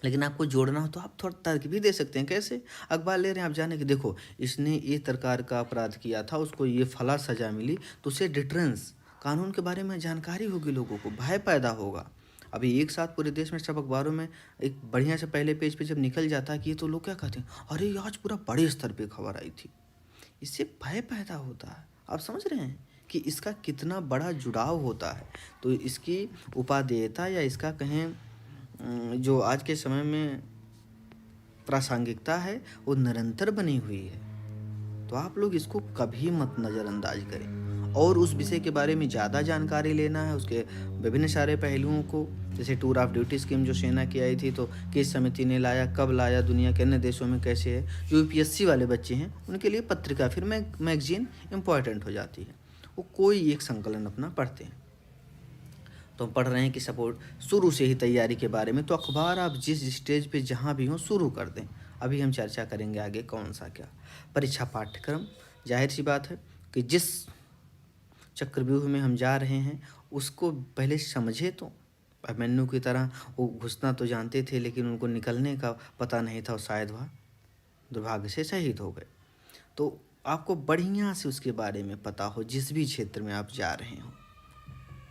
[SPEAKER 1] लेकिन आपको जोड़ना हो तो आप थोड़ा तर्क भी दे सकते हैं। कैसे, अखबार ले रहे हैं आप जाने कि देखो इसने ये प्रकार का अपराध किया था, उसको ये फला सज़ा मिली, तो उसे डिटरेंस कानून के बारे में जानकारी होगी, लोगों को भय पैदा होगा। अभी एक साथ पूरे देश में सब अखबारों में एक बढ़िया से पहले पेज पे जब निकल जाता है कि ये, तो लोग क्या कहते हैं, अरे आज पूरा बड़े स्तर पे खबर आई थी। इससे भय पैदा होता है। आप समझ रहे हैं कि इसका कितना बड़ा जुड़ाव होता है। तो इसकी उपादेयता या इसका कहें जो आज के समय में प्रासंगिकता है वो निरंतर बनी हुई है। तो आप लोग इसको कभी मत नज़रअंदाज करें। और उस विषय के बारे में ज़्यादा जानकारी लेना है, उसके विभिन्न सारे पहलुओं को, जैसे टूर ऑफ ड्यूटी स्कीम जो सेना की आई थी, तो किस समिति ने लाया, कब लाया, दुनिया के अन्य देशों में कैसे है। जो यूपीएससी वाले बच्चे हैं उनके लिए पत्रिका फिर मैगजीन इम्पॉर्टेंट हो जाती है। वो कोई एक संकलन अपना पढ़ते हैं। तो हम पढ़ रहे हैं कि सपोर्ट शुरू से ही तैयारी के बारे में, तो अखबार आप जिस स्टेज पे जहाँ भी हों शुरू कर दें। अभी हम चर्चा करेंगे आगे कौन सा क्या परीक्षा पाठ्यक्रम। जाहिर सी बात है कि जिस चक्रव्यूह में हम जा रहे हैं उसको पहले समझे। तो अभिमन्यु की तरह वो घुसना तो जानते थे लेकिन उनको निकलने का पता नहीं था, और शायद वह दुर्भाग्य से शहीद हो गए। तो आपको बढ़िया से उसके बारे में पता हो, जिस भी क्षेत्र में आप जा रहे हो,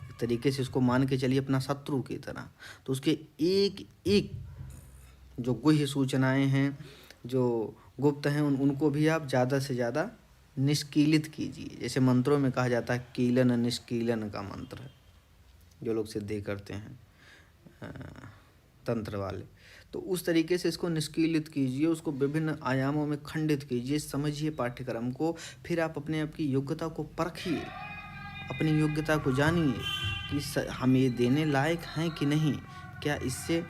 [SPEAKER 1] एक तरीके से उसको मान के चलिए अपना शत्रु की तरह। तो उसके एक एक जो गुह्य सूचनाएं हैं, जो गुप्त हैं, उनको भी आप ज़्यादा से ज़्यादा निष्कीलित कीजिए। जैसे मंत्रों में कहा जाता है कीलन निष्कीलन का मंत्र है, जो लोग सिद्धि करते हैं। तंत्र वाले। तो उस तरीके से इसको निष्कीलित कीजिए, उसको विभिन्न आयामों में खंडित कीजिए, समझिए पाठ्यक्रम को, फिर आप अपने आप की योग्यता को परखिए, अपनी योग्यता को जानिए कि हम ये देने लायक हैं कि नहीं, क्या इससे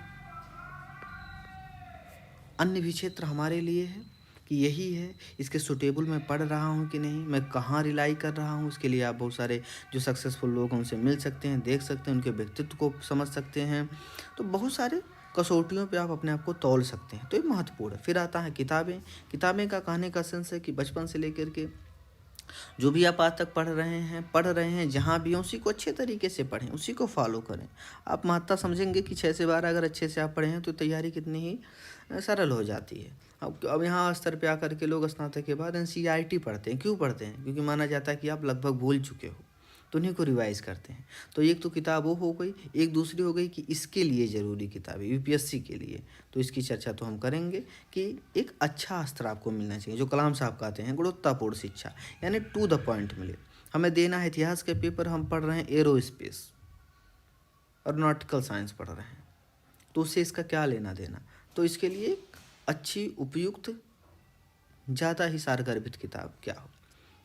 [SPEAKER 1] अन्य भी क्षेत्र हमारे लिए है कि यही है, इसके सुटेबल मैं पढ़ रहा हूँ कि नहीं, मैं कहाँ रिलाई कर रहा हूँ। इसके लिए आप बहुत सारे जो सक्सेसफुल लोग हैं उनसे मिल सकते हैं, देख सकते हैं, उनके व्यक्तित्व को समझ सकते हैं। तो बहुत सारे कसौटियों पे आप अपने आप को तौल सकते हैं, तो ये महत्वपूर्ण है। फिर आता है किताबें। किताबें का कहने का सेंस है कि बचपन से लेकर के जो भी आप आज तक पढ़ रहे हैं जहाँ भी उसी को अच्छे तरीके से पढ़ें, उसी को फॉलो करें। आप महत्ता समझेंगे कि 6 से 12 अगर अच्छे से आप पढ़े हैं तो तैयारी कितनी ही सरल हो जाती है। अब यहाँ स्तर पे आकर के लोग स्नातक के बाद NCERT पढ़ते हैं। क्यों पढ़ते हैं? क्योंकि माना जाता है कि आप लगभग भूल चुके हो, तो उन्हीं को रिवाइज करते हैं। तो एक तो किताब वो हो गई, एक दूसरी हो गई कि इसके लिए ज़रूरी किताबें UPSC के लिए, तो इसकी चर्चा तो हम करेंगे कि एक अच्छा स्तर आपको मिलना चाहिए, जो कलाम साहब कहते हैं गुणवत्तापूर्ण शिक्षा, यानी टू द पॉइंट मिले। हमें देना है इतिहास के पेपर, हम पढ़ रहे हैं एरोस्पेस और नॉटिकल साइंस पढ़ रहे हैं, तो उससे इसका क्या लेना देना। तो इसके लिए अच्छी उपयुक्त ज़्यादा ही सारगर्भित किताब क्या हो।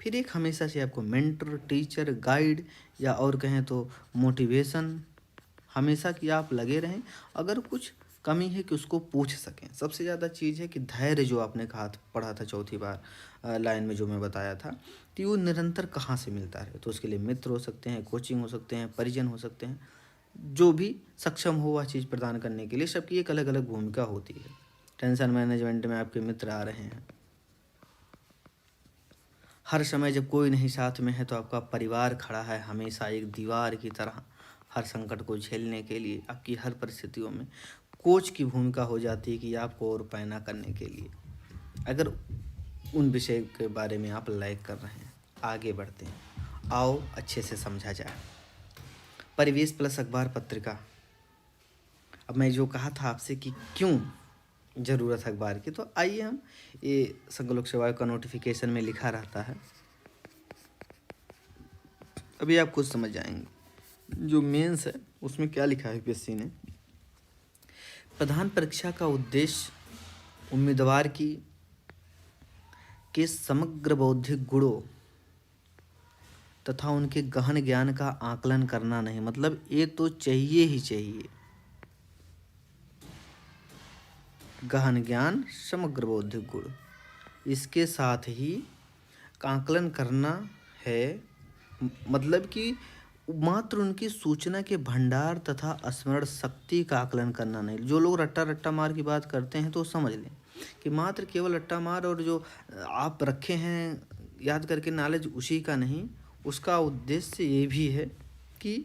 [SPEAKER 1] फिर एक हमेशा से आपको मेंटर, टीचर, गाइड या और कहें तो मोटिवेशन हमेशा कि आप लगे रहें। अगर कुछ कमी है कि उसको पूछ सकें। सबसे ज़्यादा चीज़ है कि धैर्य, जो आपने कहा पढ़ा था चौथी बार लाइन में जो मैं बताया था, कि वो निरंतर कहाँ से मिलता है। तो उसके लिए मित्र हो सकते हैं, कोचिंग हो सकते हैं, परिजन हो सकते हैं, जो भी सक्षम हो वह चीज़ प्रदान करने के लिए। सबकी एक अलग अलग भूमिका होती है। टेंशन मैनेजमेंट में आपके मित्र आ रहे हैं। हर समय जब कोई नहीं साथ में है तो आपका परिवार खड़ा है हमेशा एक दीवार की तरह, हर संकट को झेलने के लिए। आपकी हर परिस्थितियों में कोच की भूमिका हो जाती है कि आपको और पैना करने के लिए, अगर उन विषय के बारे में आप लैग कर रहे हैं। आगे बढ़ते हैं, आओ अच्छे से समझा जाए। परिवेश प्लस अखबार पत्रिका। अब मैं जो कहा था आपसे कि क्यों ज़रूरत है अखबार की, तो आइए हम, ये संघ लोक सेवा का नोटिफिकेशन में लिखा रहता है, अभी आप खुद समझ जाएंगे। जो मेंस है उसमें क्या लिखा है UPSC ने, प्रधान परीक्षा का उद्देश्य उम्मीदवार के समग्र बौद्धिक गुणों तथा उनके गहन ज्ञान का आकलन करना नहीं। मतलब ये तो चाहिए ही चाहिए, गहन ज्ञान, समग्र बौद्धिक गुण, इसके साथ ही आकलन करना है। मतलब कि मात्र उनकी सूचना के भंडार तथा स्मरण शक्ति का आकलन करना नहीं। जो लोग रट्टा मार की बात करते हैं तो समझ लें कि मात्र केवल रट्टा मार और जो आप रखे हैं याद करके नॉलेज, उसी का नहीं, उसका उद्देश्य ये भी है कि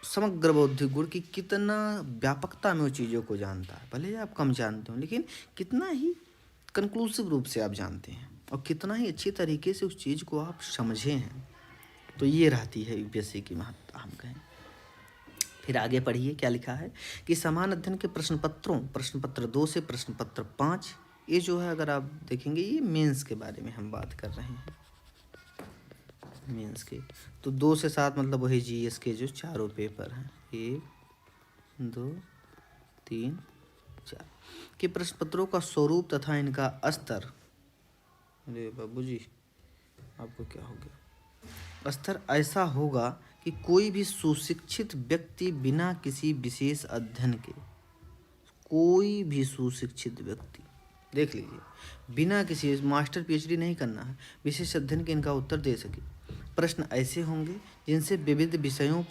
[SPEAKER 1] समग्र बौद्धिक गुण की कितना व्यापकता में वो चीज़ों को जानता है। भले ही आप कम जानते हो, लेकिन कितना ही कंक्लूसिव रूप से आप जानते हैं और कितना ही अच्छी तरीके से उस चीज़ को आप समझे हैं। तो ये रहती है UPSC की महत्ता, हम कहें। फिर आगे पढ़िए क्या लिखा है कि समान अध्ययन के प्रश्न पत्र 2 से प्रश्न पत्र 5, ये जो है अगर आप देखेंगे, ये मेंस के बारे में हम बात कर रहे हैं। मेंस के तो 2 से 7 मतलब वही GS के जो चारों पेपर हैं, 1, 2, 3, 4 के प्रश्न पत्रों का स्वरूप तथा इनका स्तर। अरे बाबूजी, आपको क्या हो गया? स्तर ऐसा होगा कि कोई भी सुशिक्षित व्यक्ति बिना किसी विशेष अध्ययन के, कोई भी सुशिक्षित व्यक्ति, देख लीजिए, बिना किसी मास्टर PhD नहीं करना है, विशेष अध्ययन के इनका उत्तर दे सके। प्रश्न ऐसे होंगे जिनसे विविध विषयों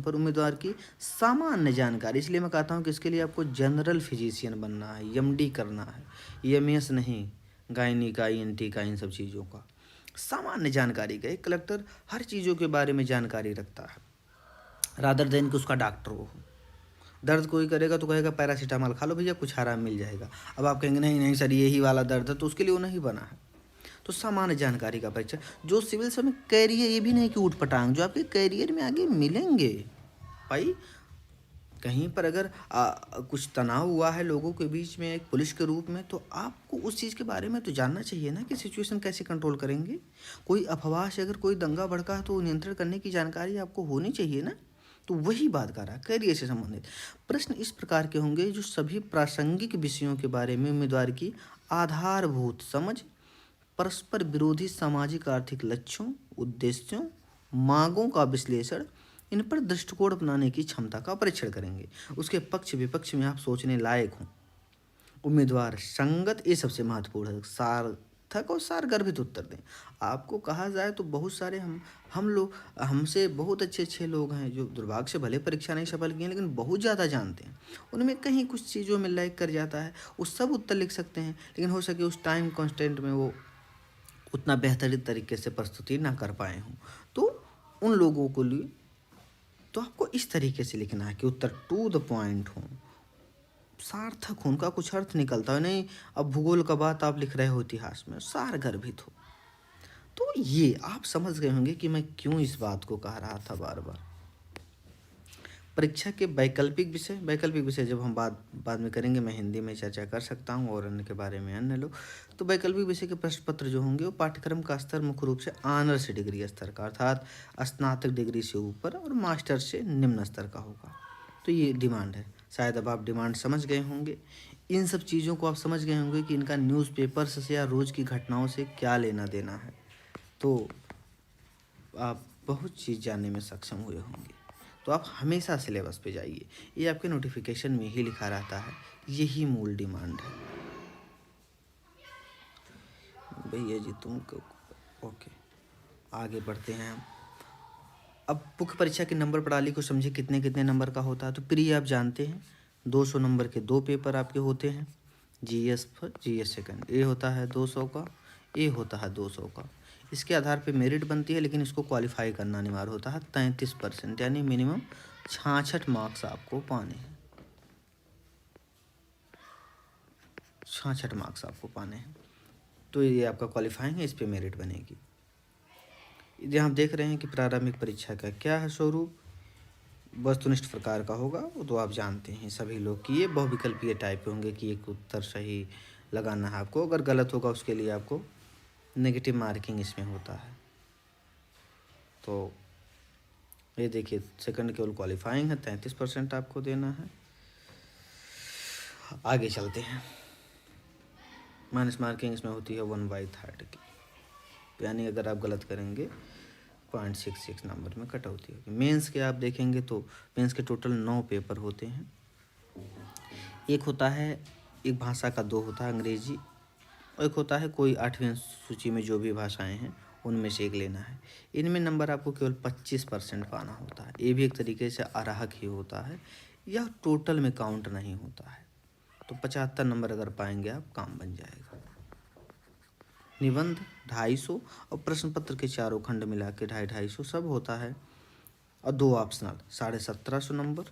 [SPEAKER 1] पर उम्मीदवार की सामान्य जानकारी, इसलिए मैं कहता हूँ कि इसके लिए आपको जनरल फिजिशियन बनना है, MD करना है, EMS नहीं, गायनी का, ENT का, इन सब चीज़ों का सामान्य जानकारी का। एक कलेक्टर हर चीज़ों के बारे में जानकारी रखता है, रादर देन कि उसका डॉक्टर हो। दर्द कोई करेगा तो कहेगा पैरासीटामॉल खा लो भैया, कुछ आराम मिल जाएगा। अब आप कहेंगे नहीं नहीं सर यही वाला दर्द है, तो उसके लिए वो नहीं बना है। तो सामान्य जानकारी का परिचय। जो सिविल से में कैरियर, ये भी नहीं कि ऊट पटांग, जो आपके कैरियर में आगे मिलेंगे भाई। कहीं पर अगर कुछ तनाव हुआ है लोगों के बीच में एक पुलिस के रूप में, तो आपको उस चीज़ के बारे में तो जानना चाहिए ना कि सिचुएशन कैसे कंट्रोल करेंगे। कोई अफवाह से अगर कोई दंगा भड़का है तो नियंत्रण करने की जानकारी आपको होनी चाहिए ना। तो वही बात कर रहा है, करियर से संबंधित प्रश्न इस प्रकार के होंगे जो सभी प्रासंगिक विषयों के बारे में उम्मीदवार की आधारभूत समझ, परस्पर विरोधी सामाजिक आर्थिक लक्ष्यों, उद्देश्यों, मांगों का विश्लेषण, इन पर दृष्टिकोण अपनाने की क्षमता का परीक्षण करेंगे। उसके पक्ष विपक्ष में आप सोचने लायक हों, उम्मीदवार संगत, ये सबसे महत्वपूर्ण है, सार्थक और सारगर्भित उत्तर दें। आपको कहा जाए तो बहुत सारे हम लोग, हमसे बहुत अच्छे अच्छे लोग हैं जो दुर्भाग्य से भले परीक्षा नहीं सफल किए लेकिन बहुत ज़्यादा जानते हैं, उनमें कहीं कुछ चीज़ों में लैग कर जाता है, वो सब उत्तर लिख सकते हैं लेकिन हो सके उस टाइम कॉन्स्टेंट में वो उतना बेहतरीन तरीके से प्रस्तुति ना कर पाए हों। तो उन लोगों को लिए तो आपको इस तरीके से लिखना है कि उत्तर टू द पॉइंट हो, सार्थक हो, उनका कुछ अर्थ निकलता है, नहीं अब भूगोल का बात आप लिख रहे हो इतिहास में, सारगर्भित हो। तो ये आप समझ गए होंगे कि मैं क्यों इस बात को कह रहा था बार बार। परीक्षा के वैकल्पिक विषय जब हम बाद में करेंगे, मैं हिंदी में चर्चा कर सकता हूँ और अन्य के बारे में अन्य लोग। तो वैकल्पिक विषय के प्रश्न पत्र जो होंगे वो पाठ्यक्रम का स्तर मुख्य रूप से ऑनर्स डिग्री स्तर का, अर्थात स्नातक डिग्री से ऊपर और मास्टर से निम्न स्तर का होगा। तो ये डिमांड है, शायद अब आप डिमांड समझ गए होंगे। इन सब चीज़ों को आप समझ गए होंगे कि इनका न्यूज़पेपर्स से या रोज़ की घटनाओं से क्या लेना देना है। तो आप बहुत चीज़ जानने में सक्षम हुए होंगे। तो आप हमेशा सिलेबस पे जाइए, ये आपके नोटिफिकेशन में ही लिखा रहता है, यही मूल डिमांड है। भैया जी ओके, आगे बढ़ते हैं हम। अब मुख्य परीक्षा की नंबर प्रणाली को समझे, कितने कितने नंबर का होता है। तो प्री आप जानते हैं 200 नंबर के 2 पेपर आपके होते हैं, जीएस फर्स्ट जीएस सेकंड, ए होता है 200 का, ए होता है 200 का। इसके आधार पे मेरिट बनती है, लेकिन इसको क्वालिफाई करना अनिवार्य होता है 33%, यानी मिनिमम 66 मार्क्स आपको पाने हैं, 66 मार्क्स आपको पाने हैं। तो ये आपका क्वालिफाइंग है, इस पे मेरिट बनेगी। यहाँ आप देख रहे हैं कि प्रारंभिक परीक्षा का क्या है स्वरूप, वस्तुनिष्ठ प्रकार का होगा, वो तो आप जानते हैं सभी लोग कि ये बहुविकल्पीय टाइप के होंगे कि एक उत्तर सही लगाना है आपको, अगर गलत होगा उसके लिए आपको नेगेटिव मार्किंग इसमें होता है। तो ये देखिए सेकंड केवल क्वालिफाइंग है, 33% आपको देना है। आगे चलते हैं। माइनस मार्किंग इसमें होती है 1/3 की, यानी अगर आप गलत करेंगे 0.66 नंबर में कटौती होगी। मेंस के आप देखेंगे तो मेंस के टोटल 9 पेपर होते हैं। एक होता है, एक भाषा का 2 होता है अंग्रेजी, और एक होता है कोई 8वीं सूची में जो भी भाषाएं हैं उनमें से एक लेना है। इनमें नंबर आपको केवल 25% पाना होता है। ये भी एक तरीके से अराहक ही होता है, या टोटल में काउंट नहीं होता है। तो 75 नंबर अगर पाएंगे आप, काम बन जाएगा। निबंध 250 और प्रश्न पत्र के चारों खंड मिला के 250 सब होता है, और 2 ऑप्शनल 1750 नंबर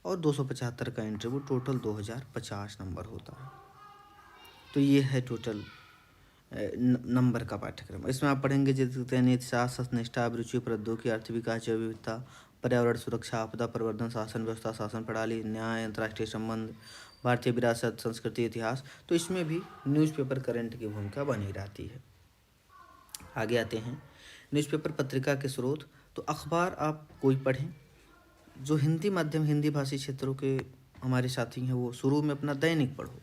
[SPEAKER 1] और 275 का इंटरव्यू, टोटल 2050 नंबर होता है। तो ये है टोटल नंबर का पाठ्यक्रम। इसमें आप पढ़ेंगे जैसे नीतिशास्त्र, सत्यनिष्ठा, अभिरुचि, प्रौद्योगिकी, अर्थ विकास, जैव विविधता, पर्यावरण सुरक्षा, आपदा प्रबंधन, शासन व्यवस्था, शासन प्रणाली, न्याय, अंतर्राष्ट्रीय संबंध, भारतीय विरासत, संस्कृति, इतिहास। तो इसमें भी न्यूज़पेपर करंट की भूमिका बनी रहती है। आगे आते हैं न्यूज़पेपर पत्रिका के स्रोत। तो अखबार आप कोई पढ़ें, जो हिंदी माध्यम हिंदी भाषी क्षेत्रों के हमारे साथी हैं वो शुरू में अपना दैनिक पढ़ो।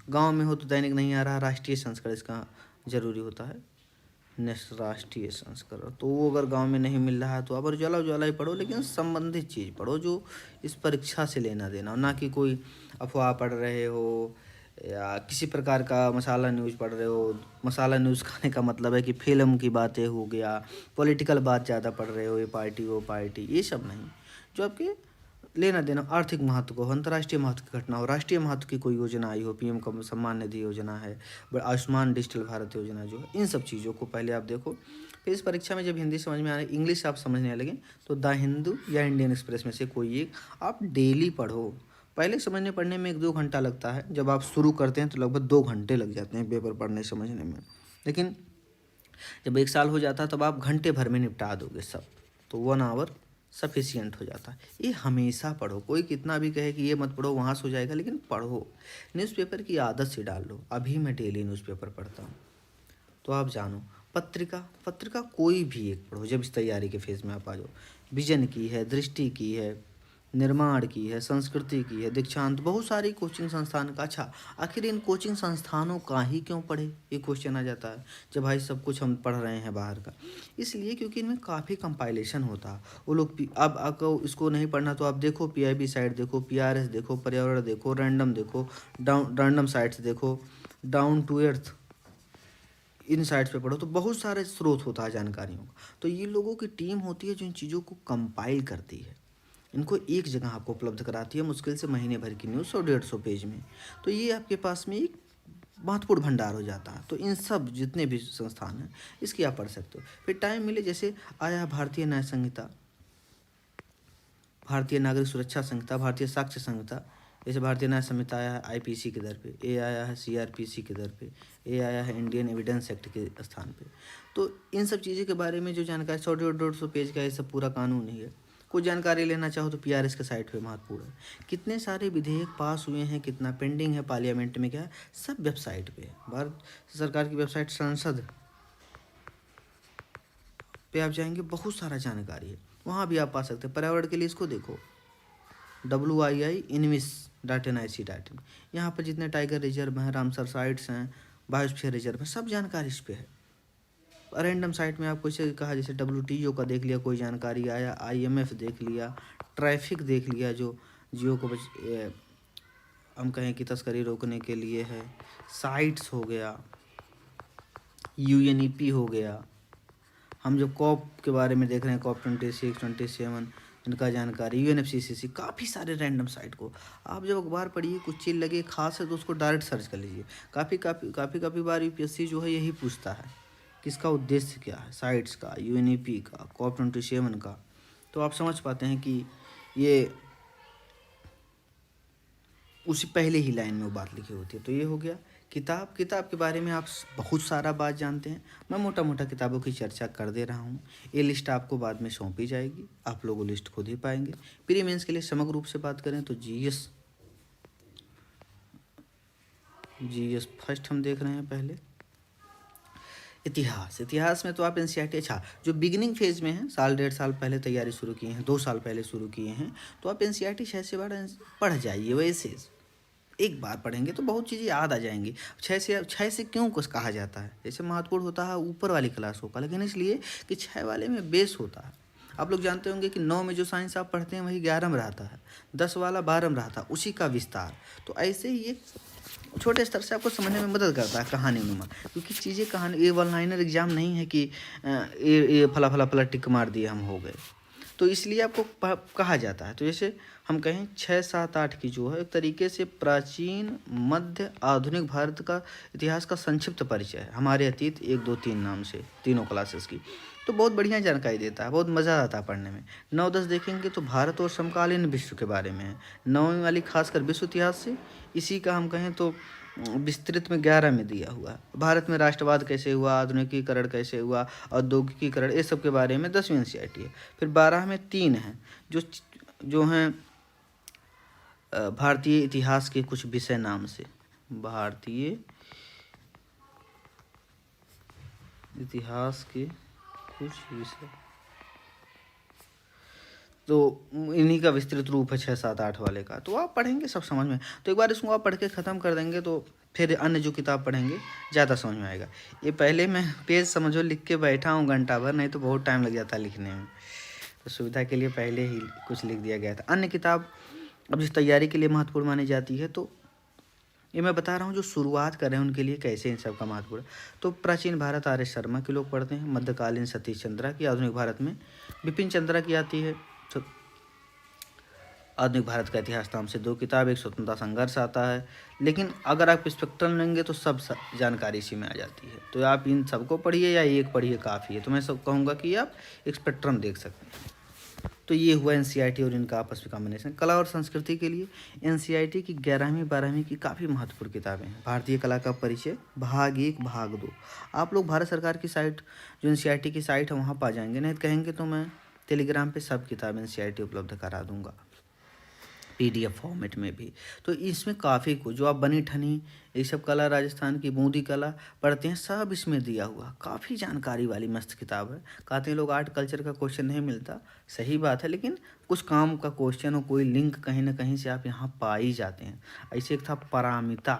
[SPEAKER 1] गांव में हो तो दैनिक नहीं आ रहा, राष्ट्रीय संस्करण इसका ज़रूरी होता है, राष्ट्रीय संस्करण। तो वो अगर गांव में नहीं मिल रहा है तो आप उजाला ही पढ़ो, लेकिन संबंधित चीज़ पढ़ो जो इस परीक्षा से लेना देना हो, ना कि कोई अफवाह पढ़ रहे हो या किसी प्रकार का मसाला न्यूज़ पढ़ रहे हो। मसाला न्यूज़ खाने का मतलब है कि फिल्म की बातें हो गया, पॉलिटिकल बात ज़्यादा पढ़ रहे हो, ये पार्टी वो पार्टी, ये सब नहीं। जो आपके लेना देना आर्थिक महत्व को, अंतर्राष्ट्रीय महत्व की घटना हो, राष्ट्रीय महत्व की कोई योजना आई हो, पीएम का सम्मान निधि योजना है, आयुष्मान डिजिटल भारत योजना जो है, इन सब चीज़ों को पहले आप देखो। फिर इस परीक्षा में जब हिंदी समझ में आने, इंग्लिश आप समझने लगे तो द हिंदू या इंडियन एक्सप्रेस में से कोई एक आप डेली पढ़ो। पहले समझने पढ़ने में 1-2 घंटा लगता है, जब आप शुरू करते हैं तो लगभग 2 घंटे लग जाते हैं पेपर पढ़ने समझने में, लेकिन जब 1 साल हो जाता है तब आप घंटे भर में निपटा दोगे सब। तो 1 आवर सफिशियंट हो जाता है। ये हमेशा पढ़ो, कोई कितना भी कहे कि ये मत पढ़ो वहाँ से हो जाएगा, लेकिन पढ़ो। न्यूज़पेपर की आदत से डाल लो। अभी मैं डेली न्यूज़पेपर पढ़ता हूँ, तो आप जानो। पत्रिका कोई भी एक पढ़ो जब इस तैयारी के फेज़ में आप आ जाओ। विजन की है, दृष्टि की है, निर्माण की है, संस्कृति की है, दीक्षांत, बहुत सारी कोचिंग संस्थान का। अच्छा, आखिर इन कोचिंग संस्थानों का ही क्यों पढ़े, ये क्वेश्चन आ जाता है जब भाई सब कुछ हम पढ़ रहे हैं बाहर का। इसलिए क्योंकि इनमें काफ़ी कंपाइलेशन होता है। वो लोग अब आपको इसको नहीं पढ़ना तो आप देखो पीआईबी साइट देखो, पीआरएस देखो, पर्यावरण देखो, रैंडम देखो, रैंडम साइट्स देखो, डाउन टू अर्थ, इन साइट्स पे पढ़ो, तो बहुत सारे स्रोत होता है जानकारियों का। तो ये लोगों की टीम होती है जो इन चीज़ों को कंपाइल करती है, इनको एक जगह आपको उपलब्ध कराती है, मुश्किल से महीने भर की न्यूज़ 100-150 पेज में। तो ये आपके पास में एक महत्वपूर्ण भंडार हो जाता है। तो इन सब जितने भी संस्थान हैं इसकी आप पढ़ सकते हो। फिर टाइम मिले, जैसे आया भारतीय न्याय संहिता, भारतीय नागरिक सुरक्षा संहिता, भारतीय साक्ष्य संहिता, जैसे भारतीय न्याय संहिता आया है आईपीसी के दर पे, ए आया है सीआरपीसी के दर पे, ए आया है इंडियन एविडेंस एक्ट के स्थान पे। तो इन सब चीज़ों के बारे में जो जानकारी 100-150 पेज का ये सब पूरा कानून ही है। कुछ जानकारी लेना चाहो तो पीआरएस के साइट पे महत्वपूर्ण है। कितने सारे विधेयक पास हुए हैं, कितना पेंडिंग है पार्लियामेंट में, क्या है, सब वेबसाइट पे है। भारत सरकार की वेबसाइट संसद पे आप जाएंगे, बहुत सारा जानकारी है, वहाँ भी आप पा सकते हैं। पर्यावरण के लिए इसको देखो, WII-INVIS.NIC.in, यहाँ पर जितने टाइगर रिजर्व हैं, रामसर साइट्स हैं, बायोस्फीयर रिजर्व है, सब जानकारी इस पे है। रैंडम साइट में आपको इसे कहा, जैसे WTO का देख लिया, कोई जानकारी आया, IMF देख लिया, ट्रैफिक देख लिया जो जियो को हम कहें कि तस्करी रोकने के लिए है, साइट्स हो गया, UNEP हो गया। हम जो कॉप के बारे में देख रहे हैं, कॉप 26, 27, इनका जानकारी, UNFCCC, काफ़ी सारे रैंडम साइट को आप जब अखबार पढ़िए, कुछ चीज़ लगे खास है तो उसको डायरेक्ट सर्च कर लीजिए। काफ़ी बार UPSC जो है यही पूछता है कि इसका उद्देश्य क्या है, साइट्स का, UNEP का, कॉप 27 का। तो आप समझ पाते हैं कि ये उसी पहले ही लाइन में वो बात लिखी होती है। तो ये हो गया किताब के बारे में आप बहुत सारा बात जानते हैं। मैं मोटा मोटा किताबों की चर्चा कर दे रहा हूँ। ये लिस्ट आपको बाद में सौंपी जाएगी, आप लोग वो लिस्ट खुद ही पाएंगे। प्री मेंस के लिए समग्र रूप से बात करें तो जीएस फर्स्ट हम देख रहे हैं। पहले इतिहास में तो आप NCERT, अच्छा जो बिगिनिंग फेज में है, 1.5 साल पहले तैयारी शुरू किए हैं, 2 साल पहले शुरू किए हैं, तो आप NCERT 6 से बार पढ़ जाइए। वैसे एक बार पढ़ेंगे तो बहुत चीज़ें याद आ जाएंगी। 6 से क्यों कुछ कहा जाता है, जैसे महत्वपूर्ण होता है ऊपर वाली क्लासों का, लेकिन इसलिए कि 6 वाले में बेस होता है। आप लोग जानते होंगे कि 9 में जो साइंस आप पढ़ते हैं वही 11 में रहता है, 10 वाला 12 में रहता है, उसी का विस्तार। तो ऐसे ही एक छोटे स्तर से आपको समझने में मदद करता है कहानी में, क्योंकि चीज़ें कहानी, ये वन लाइनर एग्जाम नहीं है कि ये फला फला फला टिक मार दिए हम हो गए। तो इसलिए आपको कहा जाता है। तो जैसे हम कहें 6, 7, 8 की जो है एक तरीके से प्राचीन, मध्य, आधुनिक भारत का इतिहास का संक्षिप्त परिचय है, हमारे अतीत 1, 2, 3 नाम से, तीनों क्लासेस की। तो बहुत बढ़िया जानकारी देता है, बहुत मज़ा आता है पढ़ने में। 9, 10 देखेंगे तो भारत और समकालीन विश्व के बारे में है। 9वीं वाली खासकर विश्व इतिहास से, इसी का हम कहें तो विस्तृत में 11 में दिया हुआ है। भारत में राष्ट्रवाद कैसे हुआ, आधुनिकीकरण कैसे हुआ, औद्योगिकीकरण, ये सब के बारे में 10वीं NCERT है। फिर 12 में 3 हैं जो हैं भारतीय इतिहास के कुछ विषय नाम से, भारतीय इतिहास के कुछ विषय, तो इन्हीं का विस्तृत रूप है 6, 7, 8 वाले का। तो आप पढ़ेंगे सब समझ में। तो एक बार इसको आप पढ़ के ख़त्म कर देंगे तो फिर अन्य जो किताब पढ़ेंगे ज़्यादा समझ में आएगा। ये पहले मैं पेज समझो लिख के बैठा हूँ घंटा भर, नहीं तो बहुत टाइम लग जाता है लिखने में। तो सुविधा के लिए पहले ही कुछ लिख दिया गया था। अन्य किताब अब जिस तैयारी के लिए महत्वपूर्ण मानी जाती है, तो ये मैं बता रहा हूँ जो शुरुआत कर रहे हैं उनके लिए कैसे इन सब का महत्वपूर्ण। तो प्राचीन भारत RS शर्मा के लोग पढ़ते हैं, मध्यकालीन सतीश चंद्रा की, आधुनिक भारत में बिपिन चंद्रा की आती है। तो आधुनिक भारत का इतिहास नाम से 2 किताब, एक स्वतंत्रता संघर्ष आता है। लेकिन अगर आप स्पेक्ट्रम लेंगे तो सब जानकारी इसी में आ जाती है। तो आप इन सबको पढ़िए या एक पढ़िए काफ़ी है। तो मैं सब कहूँगा कि आप एक स्पेक्ट्रम देख सकते हैं। तो ये हुआ NCERT और इनका आपस में कॉम्बिनेशन। कला और संस्कृति के लिए NCERT की 11वीं 12वीं की काफ़ी महत्वपूर्ण किताबें हैं। भारतीय कला का परिचय, भाग 1, भाग 2 आप लोग भारत सरकार की साइट, जो NCERT की साइट है, वहाँ पा जाएंगे। नहीं तो कहेंगे तो मैं टेलीग्राम पे सब किताब NCERT उपलब्ध करा दूँगा। PDF फॉर्मेट में भी। तो इसमें काफ़ी कुछ जो आप बनी ठनी ये सब कला, राजस्थान की बूंदी कला पढ़ते हैं, सब इसमें दिया हुआ। काफ़ी जानकारी वाली मस्त किताब है। कहते हैं लोग आर्ट कल्चर का क्वेश्चन नहीं मिलता, सही बात है, लेकिन कुछ काम का क्वेश्चन हो, कोई लिंक कहीं ना कहीं से आप यहाँ पा ही जाते हैं। ऐसे एक था पारमिता,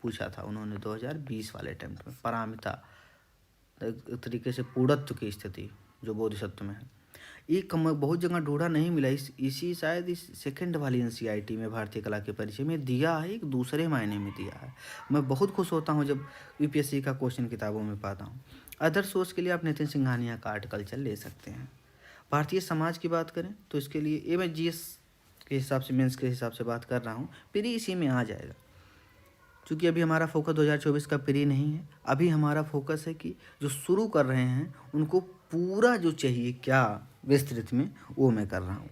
[SPEAKER 1] पूछा था उन्होंने 2020 वाले अटेम्प्ट में। पारमिता एक तरीके से पूर्णत्व की स्थिति जो बोधिसत्व में है। ये कम बहुत जगह ढूंढा, नहीं मिला। इसी शायद इस सेकंड वाली NCERT में भारतीय कला के परिचय में दिया है, एक दूसरे मायने में दिया है। मैं बहुत खुश होता हूँ जब UPSC का क्वेश्चन किताबों में पाता हूँ। अदर सोर्स के लिए आप नितिन सिंघानिया का आर्ट कल्चर ले सकते हैं। भारतीय समाज की बात करें तो इसके लिए ये मैं GS के हिसाब से, मेंस के हिसाब से बात कर रहा हूँ, प्री इसी में आ जाएगा। क्योंकि अभी हमारा फोकस 2024 का प्री नहीं है, अभी हमारा फोकस है कि जो शुरू कर रहे हैं उनको पूरा जो चाहिए क्या विस्तृत में, वो मैं कर रहा हूँ।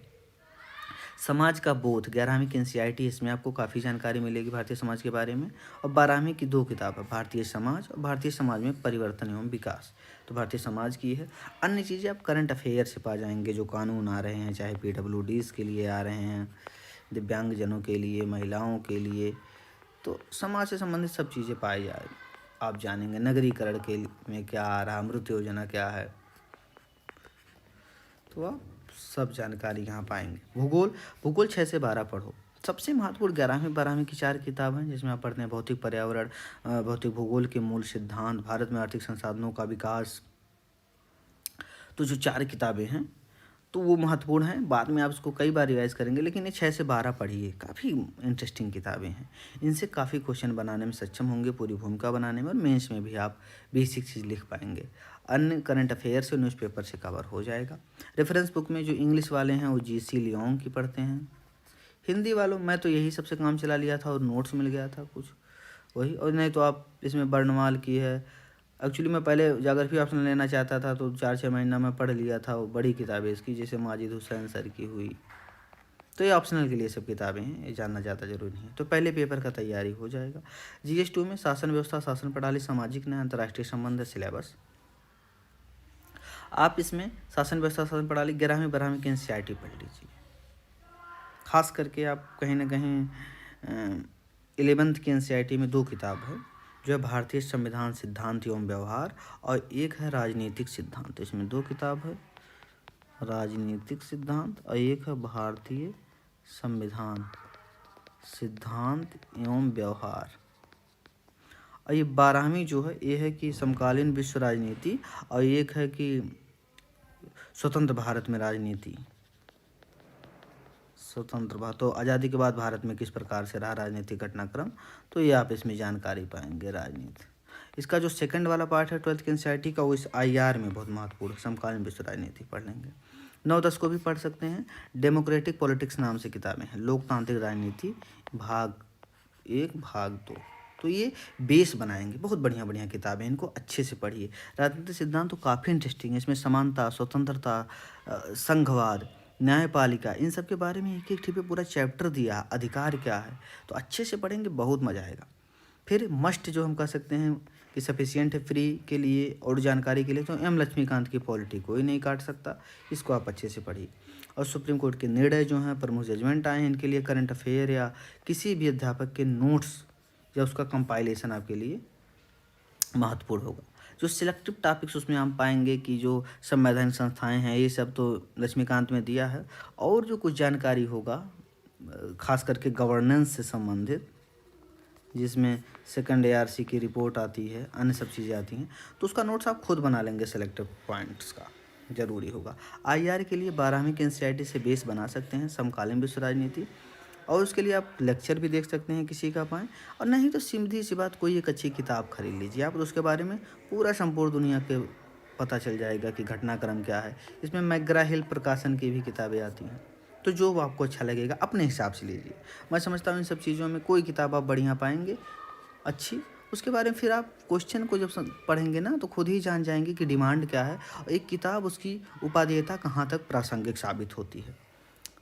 [SPEAKER 1] समाज का बोध 11वीं की NCERT, इसमें आपको काफ़ी जानकारी मिलेगी भारतीय समाज के बारे में। और 12वीं की 2 किताब है, भारतीय समाज और भारतीय समाज में परिवर्तन एवं विकास, तो भारतीय समाज की है। अन्य चीज़ें आप करंट अफेयर से पा जाएंगे, जो कानून आ रहे हैं, चाहे PWDs के लिए आ रहे हैं, दिव्यांगजनों के लिए, महिलाओं के लिए, तो समाज से संबंधित सब चीज़ें पाई जाएगी, आप जानेंगे। नगरीकरण के में क्या आ रहा, अमृत योजना क्या है, तो आप सब जानकारी यहाँ पाएंगे। भूगोल 6 से 12 पढ़ो। सबसे महत्वपूर्ण 11वीं 12वीं की 4 किताब हैं, जिसमें आप पढ़ते हैं भौतिक पर्यावरण, भौतिक भूगोल के मूल सिद्धांत, भारत में आर्थिक संसाधनों का विकास। तो जो 4 किताबें हैं तो वो महत्वपूर्ण है। बाद में आप इसको कई बार रिवाइज करेंगे, लेकिन ये 6 से 12 पढ़िए, काफ़ी इंटरेस्टिंग किताबें हैं। इनसे काफ़ी क्वेश्चन बनाने में सक्षम होंगे, पूरी भूमिका बनाने में, और मेंस में भी आप बेसिक चीज़ लिख पाएंगे। अन्य करंट अफेयर से, न्यूज़पेपर से कवर हो जाएगा। रेफरेंस बुक में जो इंग्लिश वाले हैं वो GC लियोंग की पढ़ते हैं। हिंदी वालों मैं तो यही सबसे काम चला लिया था और नोट्स मिल गया था कुछ वही, और नहीं तो आप इसमें बर्नवाल की है। एक्चुअली मैं पहले ज्योग्राफी ऑप्शन लेना चाहता था, तो 4-6 महीना में पढ़ लिया था वो बड़ी किताबें इसकी, जैसे माजिद हुसैन सर की हुई। तो ये ऑप्शनल के लिए सब किताबें हैं, ये जानना ज़्यादा जरूरी नहीं है। तो पहले पेपर का तैयारी हो जाएगा। GS2 में शासन व्यवस्था, शासन प्रणाली, सामाजिक न्याय, अंतर्राष्ट्रीय संबंध सिलेबस। आप इसमें शासन व्यवस्था, शासन प्रणाली 11वीं 12वीं की NCERT पढ़ लीजिए। खास करके आप कहीं ना कहीं 11th की NCERT में 2 किताब है, जो है भारतीय संविधान सिद्धांत एवं व्यवहार, और एक है राजनीतिक सिद्धांत। इसमें 2 किताब है, राजनीतिक सिद्धांत और एक है भारतीय संविधान सिद्धांत एवं व्यवहार। और ये 12वीं जो है ये है कि समकालीन विश्व राजनीति, और एक है कि स्वतंत्र भारत में राजनीति। स्वतंत्र भारत तो आज़ादी के बाद भारत में किस प्रकार से रहा राजनीतिक घटनाक्रम, तो ये आप इसमें जानकारी पाएंगे। राजनीति इसका जो सेकंड वाला पार्ट है 12th की NCERT का, वो इस IR में बहुत महत्वपूर्ण, समकालीन विश्व राजनीति पढ़ लेंगे। 9-10 को भी पढ़ सकते हैं। डेमोक्रेटिक पॉलिटिक्स नाम से किताबें हैं, लोकतांत्रिक राजनीति भाग 1 भाग 2, तो ये बेस बनाएंगे। बहुत बढ़िया बढ़िया किताबें, इनको अच्छे से पढ़िए। राजनीतिक सिद्धांत तो काफ़ी इंटरेस्टिंग है, इसमें समानता, स्वतंत्रता, संघवाद, न्यायपालिका, इन सब के बारे में एक एक पे पूरा चैप्टर दिया, अधिकार क्या है, तो अच्छे से पढ़ेंगे, बहुत मज़ा आएगा। फिर मस्ट जो हम कह सकते हैं कि सफिशिएंट है फ्री के लिए और जानकारी के लिए, तो M लक्ष्मीकांत की पॉलिटी कोई नहीं काट सकता, इसको आप अच्छे से पढ़िए। और सुप्रीम कोर्ट के निर्णय जो हैं, प्रमुख जजमेंट आए हैं, इनके लिए करंट अफेयर या किसी भी अध्यापक के नोट्स या उसका कंपाइलेशन आपके लिए महत्वपूर्ण होगा। जो सिलेक्टिव टॉपिक्स उसमें हम पाएंगे कि जो संवैधानिक संस्थाएं हैं, ये सब तो लक्ष्मीकांत में दिया है, और जो कुछ जानकारी होगा खास करके गवर्नेंस से संबंधित, जिसमें सेकंड ARC की रिपोर्ट आती है, अन्य सब चीज़ें आती हैं, तो उसका नोट्स आप खुद बना लेंगे, सेलेक्टिव पॉइंट्स का जरूरी होगा। IR के लिए 12वीं के NCERT से बेस बना सकते हैं, समकालीन विश्व राजनीति, और उसके लिए आप लेक्चर भी देख सकते हैं किसी का पाएँ, और नहीं तो सीधी सी बात, कोई एक अच्छी किताब खरीद लीजिए आप, तो उसके बारे में पूरा संपूर्ण दुनिया के पता चल जाएगा कि घटनाक्रम क्या है। इसमें मैकग्रा हिल प्रकाशन की भी किताबें आती हैं, तो जो आपको अच्छा लगेगा अपने हिसाब से लीजिए। मैं समझता हूँ इन सब चीज़ों में कोई किताब आप बढ़िया पाएंगे अच्छी, उसके बारे में फिर आप क्वेश्चन को जब पढ़ेंगे ना, तो खुद ही जान जाएंगे कि डिमांड क्या है, और एक किताब उसकी उपादेयता कहाँ तक प्रासंगिक साबित होती है।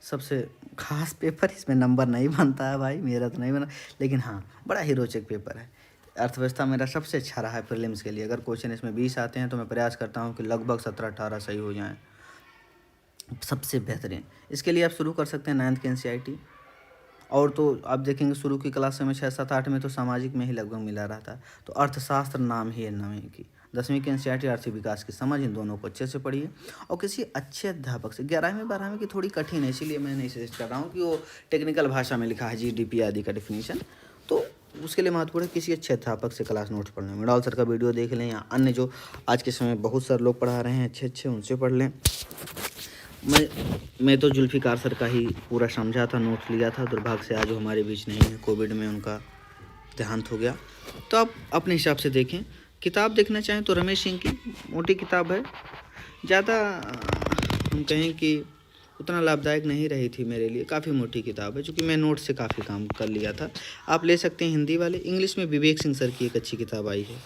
[SPEAKER 1] सबसे खास पेपर, इसमें नंबर नहीं बनता है भाई, मेरा तो नहीं बना, लेकिन हाँ बड़ा ही रोचक पेपर है। अर्थव्यवस्था मेरा सबसे अच्छा रहा है प्रीलिम्स के लिए। अगर क्वेश्चन इसमें 20 आते हैं तो मैं प्रयास करता हूँ कि लगभग 17-18 सही हो जाएं, सबसे बेहतरीन। इसके लिए आप शुरू कर सकते हैं 9th की NCERT, और तो आप देखेंगे शुरू की क्लास में 6, 7, 8 में तो सामाजिक में ही लगभग मिला रहा था। तो अर्थशास्त्र नाम ही है नवीं की 10वीं की एनसीईआरटी आर्थिक विकास की समझ, इन दोनों को अच्छे से पढ़िए और किसी अच्छे अध्यापक से। 11वीं 12वीं की थोड़ी कठिन है, इसीलिए मैं नहीं सजेस्ट कर रहा हूँ कि वो टेक्निकल भाषा में लिखा है जीडीपी आदि का डिफिनीशन, तो उसके लिए महत्वपूर्ण है किसी अच्छे अध्यापक से क्लास नोट्स पढ़ लें। मृणाल सर का वीडियो देख लें या अन्य जो आज के समय बहुत सारे लोग पढ़ा रहे हैं अच्छे अच्छे, उनसे पढ़ लें। मैं तो जुल्फ़िकार सर का ही पूरा समझा था, नोट्स लिया था। दुर्भाग्य से आज वो हमारे बीच नहीं है, कोविड में उनका देहांत हो गया। तो आप अपने हिसाब से देखें। किताब देखना चाहें तो रमेश सिंह की मोटी किताब है, ज़्यादा हम कहें कि उतना लाभदायक नहीं रही थी मेरे लिए। काफ़ी मोटी किताब है, चूँकि मैं नोट से काफ़ी काम कर लिया था। आप ले सकते हैं हिंदी वाले। इंग्लिश में विवेक सिंह सर की एक अच्छी किताब आई है,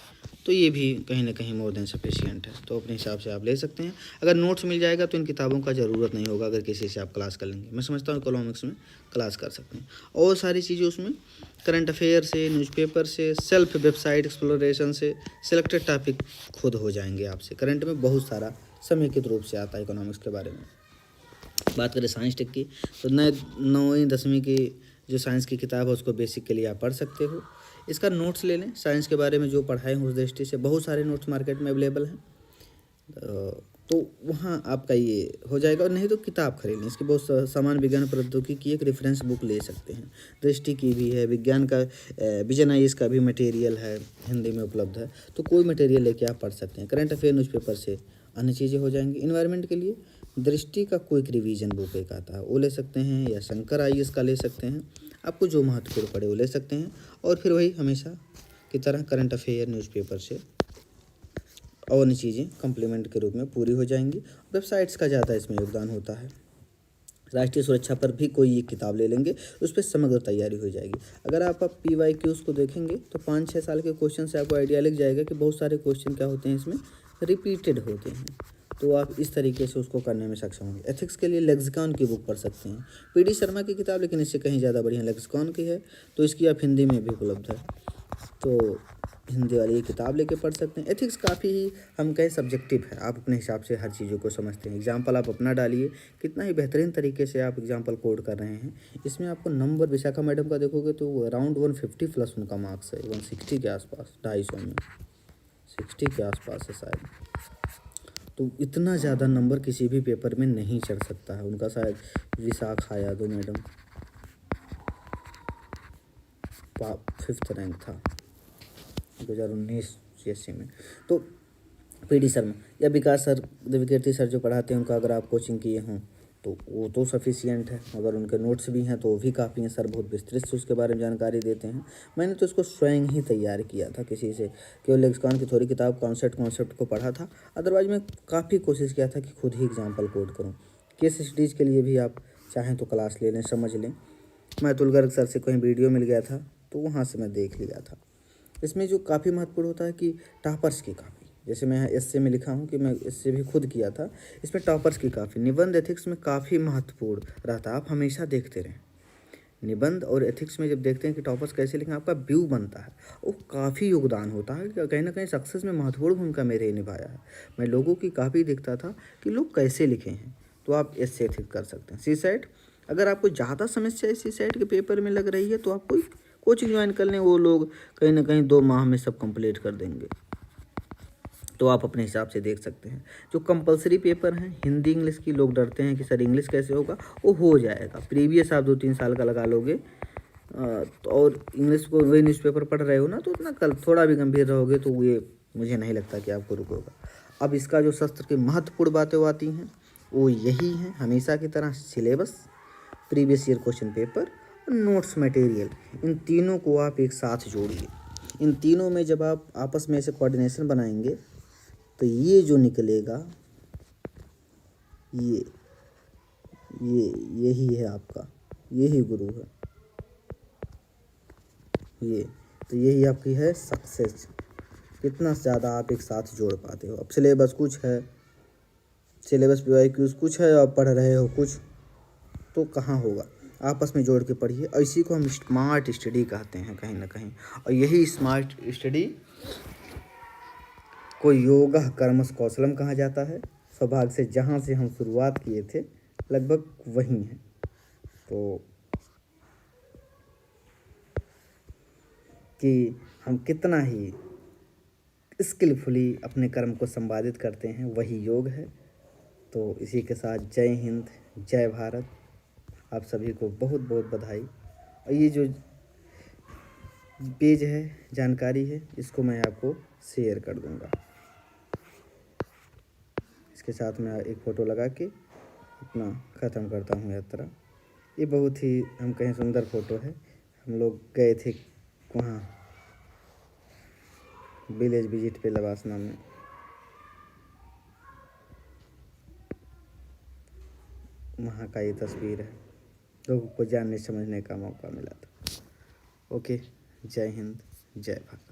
[SPEAKER 1] तो ये भी कहीं ना कहीं मोर देन सफिशिएंट है, तो अपने हिसाब से आप ले सकते हैं। अगर नोट्स मिल जाएगा तो इन किताबों का ज़रूरत नहीं होगा, अगर किसी से आप क्लास कर लेंगे। मैं समझता हूँ इकोनॉमिक्स में क्लास कर सकते हैं और सारी चीज़ें उसमें करंट अफेयर से, न्यूज़पेपर से, सेल्फ वेबसाइट एक्सप्लोरेशन से सिलेक्टेड टॉपिक खुद हो जाएंगे आपसे। करंट में बहुत सारा समेकित रूप से आता है इकोनॉमिक्स के बारे में। बात करें साइंस टेक की, तो नए 9वीं 10वीं की जो साइंस की किताब है उसको बेसिक के लिए आप पढ़ सकते हो। इसका नोट्स ले लें, साइंस के बारे में जो पढ़ाए हैं उस दृष्टि से बहुत सारे नोट्स मार्केट में अवेलेबल हैं, तो वहाँ आपका ये हो जाएगा। और नहीं तो किताब खरीद लें, इसकी बहुत सामान्य विज्ञान प्रौद्योगिकी की एक रेफरेंस बुक ले सकते हैं। दृष्टि की भी है, विज्ञान का विजन आइज का भी मटेरियल है, हिंदी में उपलब्ध है, तो कोई मटेरियल लेके आप पढ़ सकते हैं। करंट अफेयर न्यूज़पेपर से अन्य चीज़ें हो जाएंगी। इन्वायरमेंट के लिए दृष्टि का क्विक रिवीजन बुक एक आता है, वो ले सकते हैं, या शंकर आईएएस का ले सकते हैं। आपको जो महत्वपूर्ण पड़े वो ले सकते हैं। और फिर वही हमेशा की तरह करंट अफेयर न्यूज़पेपर से और अन्य चीज़ें कम्प्लीमेंट के रूप में पूरी हो जाएंगी। वेबसाइट्स का ज़्यादा इसमें योगदान होता है। राष्ट्रीय सुरक्षा पर भी कोई एक किताब ले लेंगे, उस पर समग्र तैयारी हो जाएगी। अगर आप PYQs को देखेंगे तो 5-6 साल के क्वेश्चन से आपको आइडिया लग जाएगा कि बहुत सारे क्वेश्चन क्या होते हैं, इसमें रिपीटेड होते हैं, तो आप इस तरीके से उसको करने में सक्षम होंगे। एथिक्स के लिए लेक्सिकॉन की बुक पढ़ सकते हैं, PD शर्मा की किताब, लेकिन इससे कहीं ज़्यादा बढ़िया लेक्सिकॉन की है, तो इसकी आप हिंदी में भी उपलब्ध है, तो हिंदी वाली ये किताब लेके पढ़ सकते हैं। एथिक्स काफ़ी हम कहें सब्जेक्टिव है, आप अपने हिसाब से हर चीज़ों को समझते हैं। एग्जाम्पल आप अपना डालिए, कितना ही बेहतरीन तरीके से आप एग्जाम्पल कोड कर रहे हैं। इसमें आपको नंबर विशाखा मैडम का देखोगे तो अराउंड 150 प्लस उनका मार्क्स है, 160 के आसपास, 250 में 60 के आसपास है शायद। तो इतना ज़्यादा नंबर किसी भी पेपर में नहीं चढ़ सकता है उनका, शायद Vishakha Yadav madam 5th rank था 2019 CSC में। तो PD शर्मा या विकास सर, देवकीर्ति सर जो पढ़ाते हैं उनका अगर आप कोचिंग किए हों तो वो तो सफिशियंट है। अगर उनके नोट्स भी हैं तो वो भी काफ़ी हैं, सर बहुत विस्तृत से उसके बारे में जानकारी देते हैं। मैंने तो इसको स्वयं ही तैयार किया था, किसी से केवल लेक्सिकॉन की थोड़ी किताब कॉन्सेप्ट को पढ़ा था। अदरवाइज मैं काफ़ी कोशिश किया था कि खुद ही एग्जाम्पल कोड करूँ। केस स्टडीज़ के लिए भी आप चाहें तो क्लास ले लें, समझ लें। मैं अतुल गर्ग सर से कहीं वीडियो मिल गया था तो वहाँ से मैं देख लिया था। इसमें जो काफ़ी महत्वपूर्ण होता है कि टॉपर्स की काफ़ी, जैसे मैं एसए में लिखा हूँ कि मैं इससे भी खुद किया था, इसमें टॉपर्स की काफ़ी, निबंध एथिक्स में काफ़ी महत्वपूर्ण रहता है। आप हमेशा देखते रहें निबंध और एथिक्स में, जब देखते हैं कि टॉपर्स कैसे लिखें, आपका व्यू बनता है, वो काफ़ी योगदान होता है। कहीं ना कहीं सक्सेस में महत्वपूर्ण भूमिका मेरे ही निभाया है। मैं लोगों की काफ़ी देखता था कि लोग कैसे लिखे हैं, तो आप इससे एथिक्स कर सकते हैं। CSAT, अगर आपको ज़्यादा समस्या इस CSAT के पेपर में लग रही है तो आप कोई कोचिंग ज्वाइन कर लें, वो लोग कहीं ना कहीं 2 माह में सब कंप्लीट कर देंगे, तो आप अपने हिसाब से देख सकते हैं। जो कंपलसरी पेपर हैं हिंदी इंग्लिश की, लोग डरते हैं कि सर इंग्लिश कैसे होगा, वो हो जाएगा। प्रीवियस आप 2-3 साल का लगा लोगे तो, और इंग्लिश को वही न्यूज़पेपर पढ़ रहे हो ना, तो उतना कल थोड़ा भी गंभीर रहोगे तो ये मुझे नहीं लगता कि आपको रुकोगा। अब इसका जो शस्त्र की महत्वपूर्ण बातें वो आती हैं, वो यही हैं हमेशा की तरह, syllabus, previous year question paper, notes material, इन तीनों को आप एक साथ जोड़िए। इन तीनों में जब आप आपस में ऐसे कोऑर्डिनेशन बनाएंगे तो ये जो निकलेगा, ये यही है आपका, यही गुरु है ये, तो यही आपकी है सक्सेस। कितना ज़्यादा आप एक साथ जोड़ पाते हो। अब सिलेबस कुछ है, सिलेबस PYQs कुछ है, आप पढ़ रहे हो कुछ, तो कहाँ होगा। आपस में जोड़ के पढ़िए, और इसी को हम स्मार्ट स्टडी कहते हैं कहीं ना कहीं। और यही स्मार्ट स्टडी को योगः कर्मस कौशलम कहा जाता है। सौभाग्य से जहाँ से हम शुरुआत किए थे लगभग वही है। तो कि हम कितना ही स्किलफुली अपने कर्म को संपादित करते हैं, वही योग है। तो इसी के साथ जय हिंद, जय भारत। आप सभी को बहुत बहुत बधाई। और ये जो पेज है, जानकारी है, इसको मैं आपको शेयर कर दूंगा। इसके साथ मैं एक फ़ोटो लगा के अपना ख़त्म करता हूँ यात्रा। ये बहुत ही हम कहें सुंदर फ़ोटो है। हम लोग गए थे वहाँ विलेज विजिट पे लवासना में। वहाँ का ये तस्वीर है, लोगों को जानने समझने का मौका मिला था। ओके, जय हिंद, जय भारत।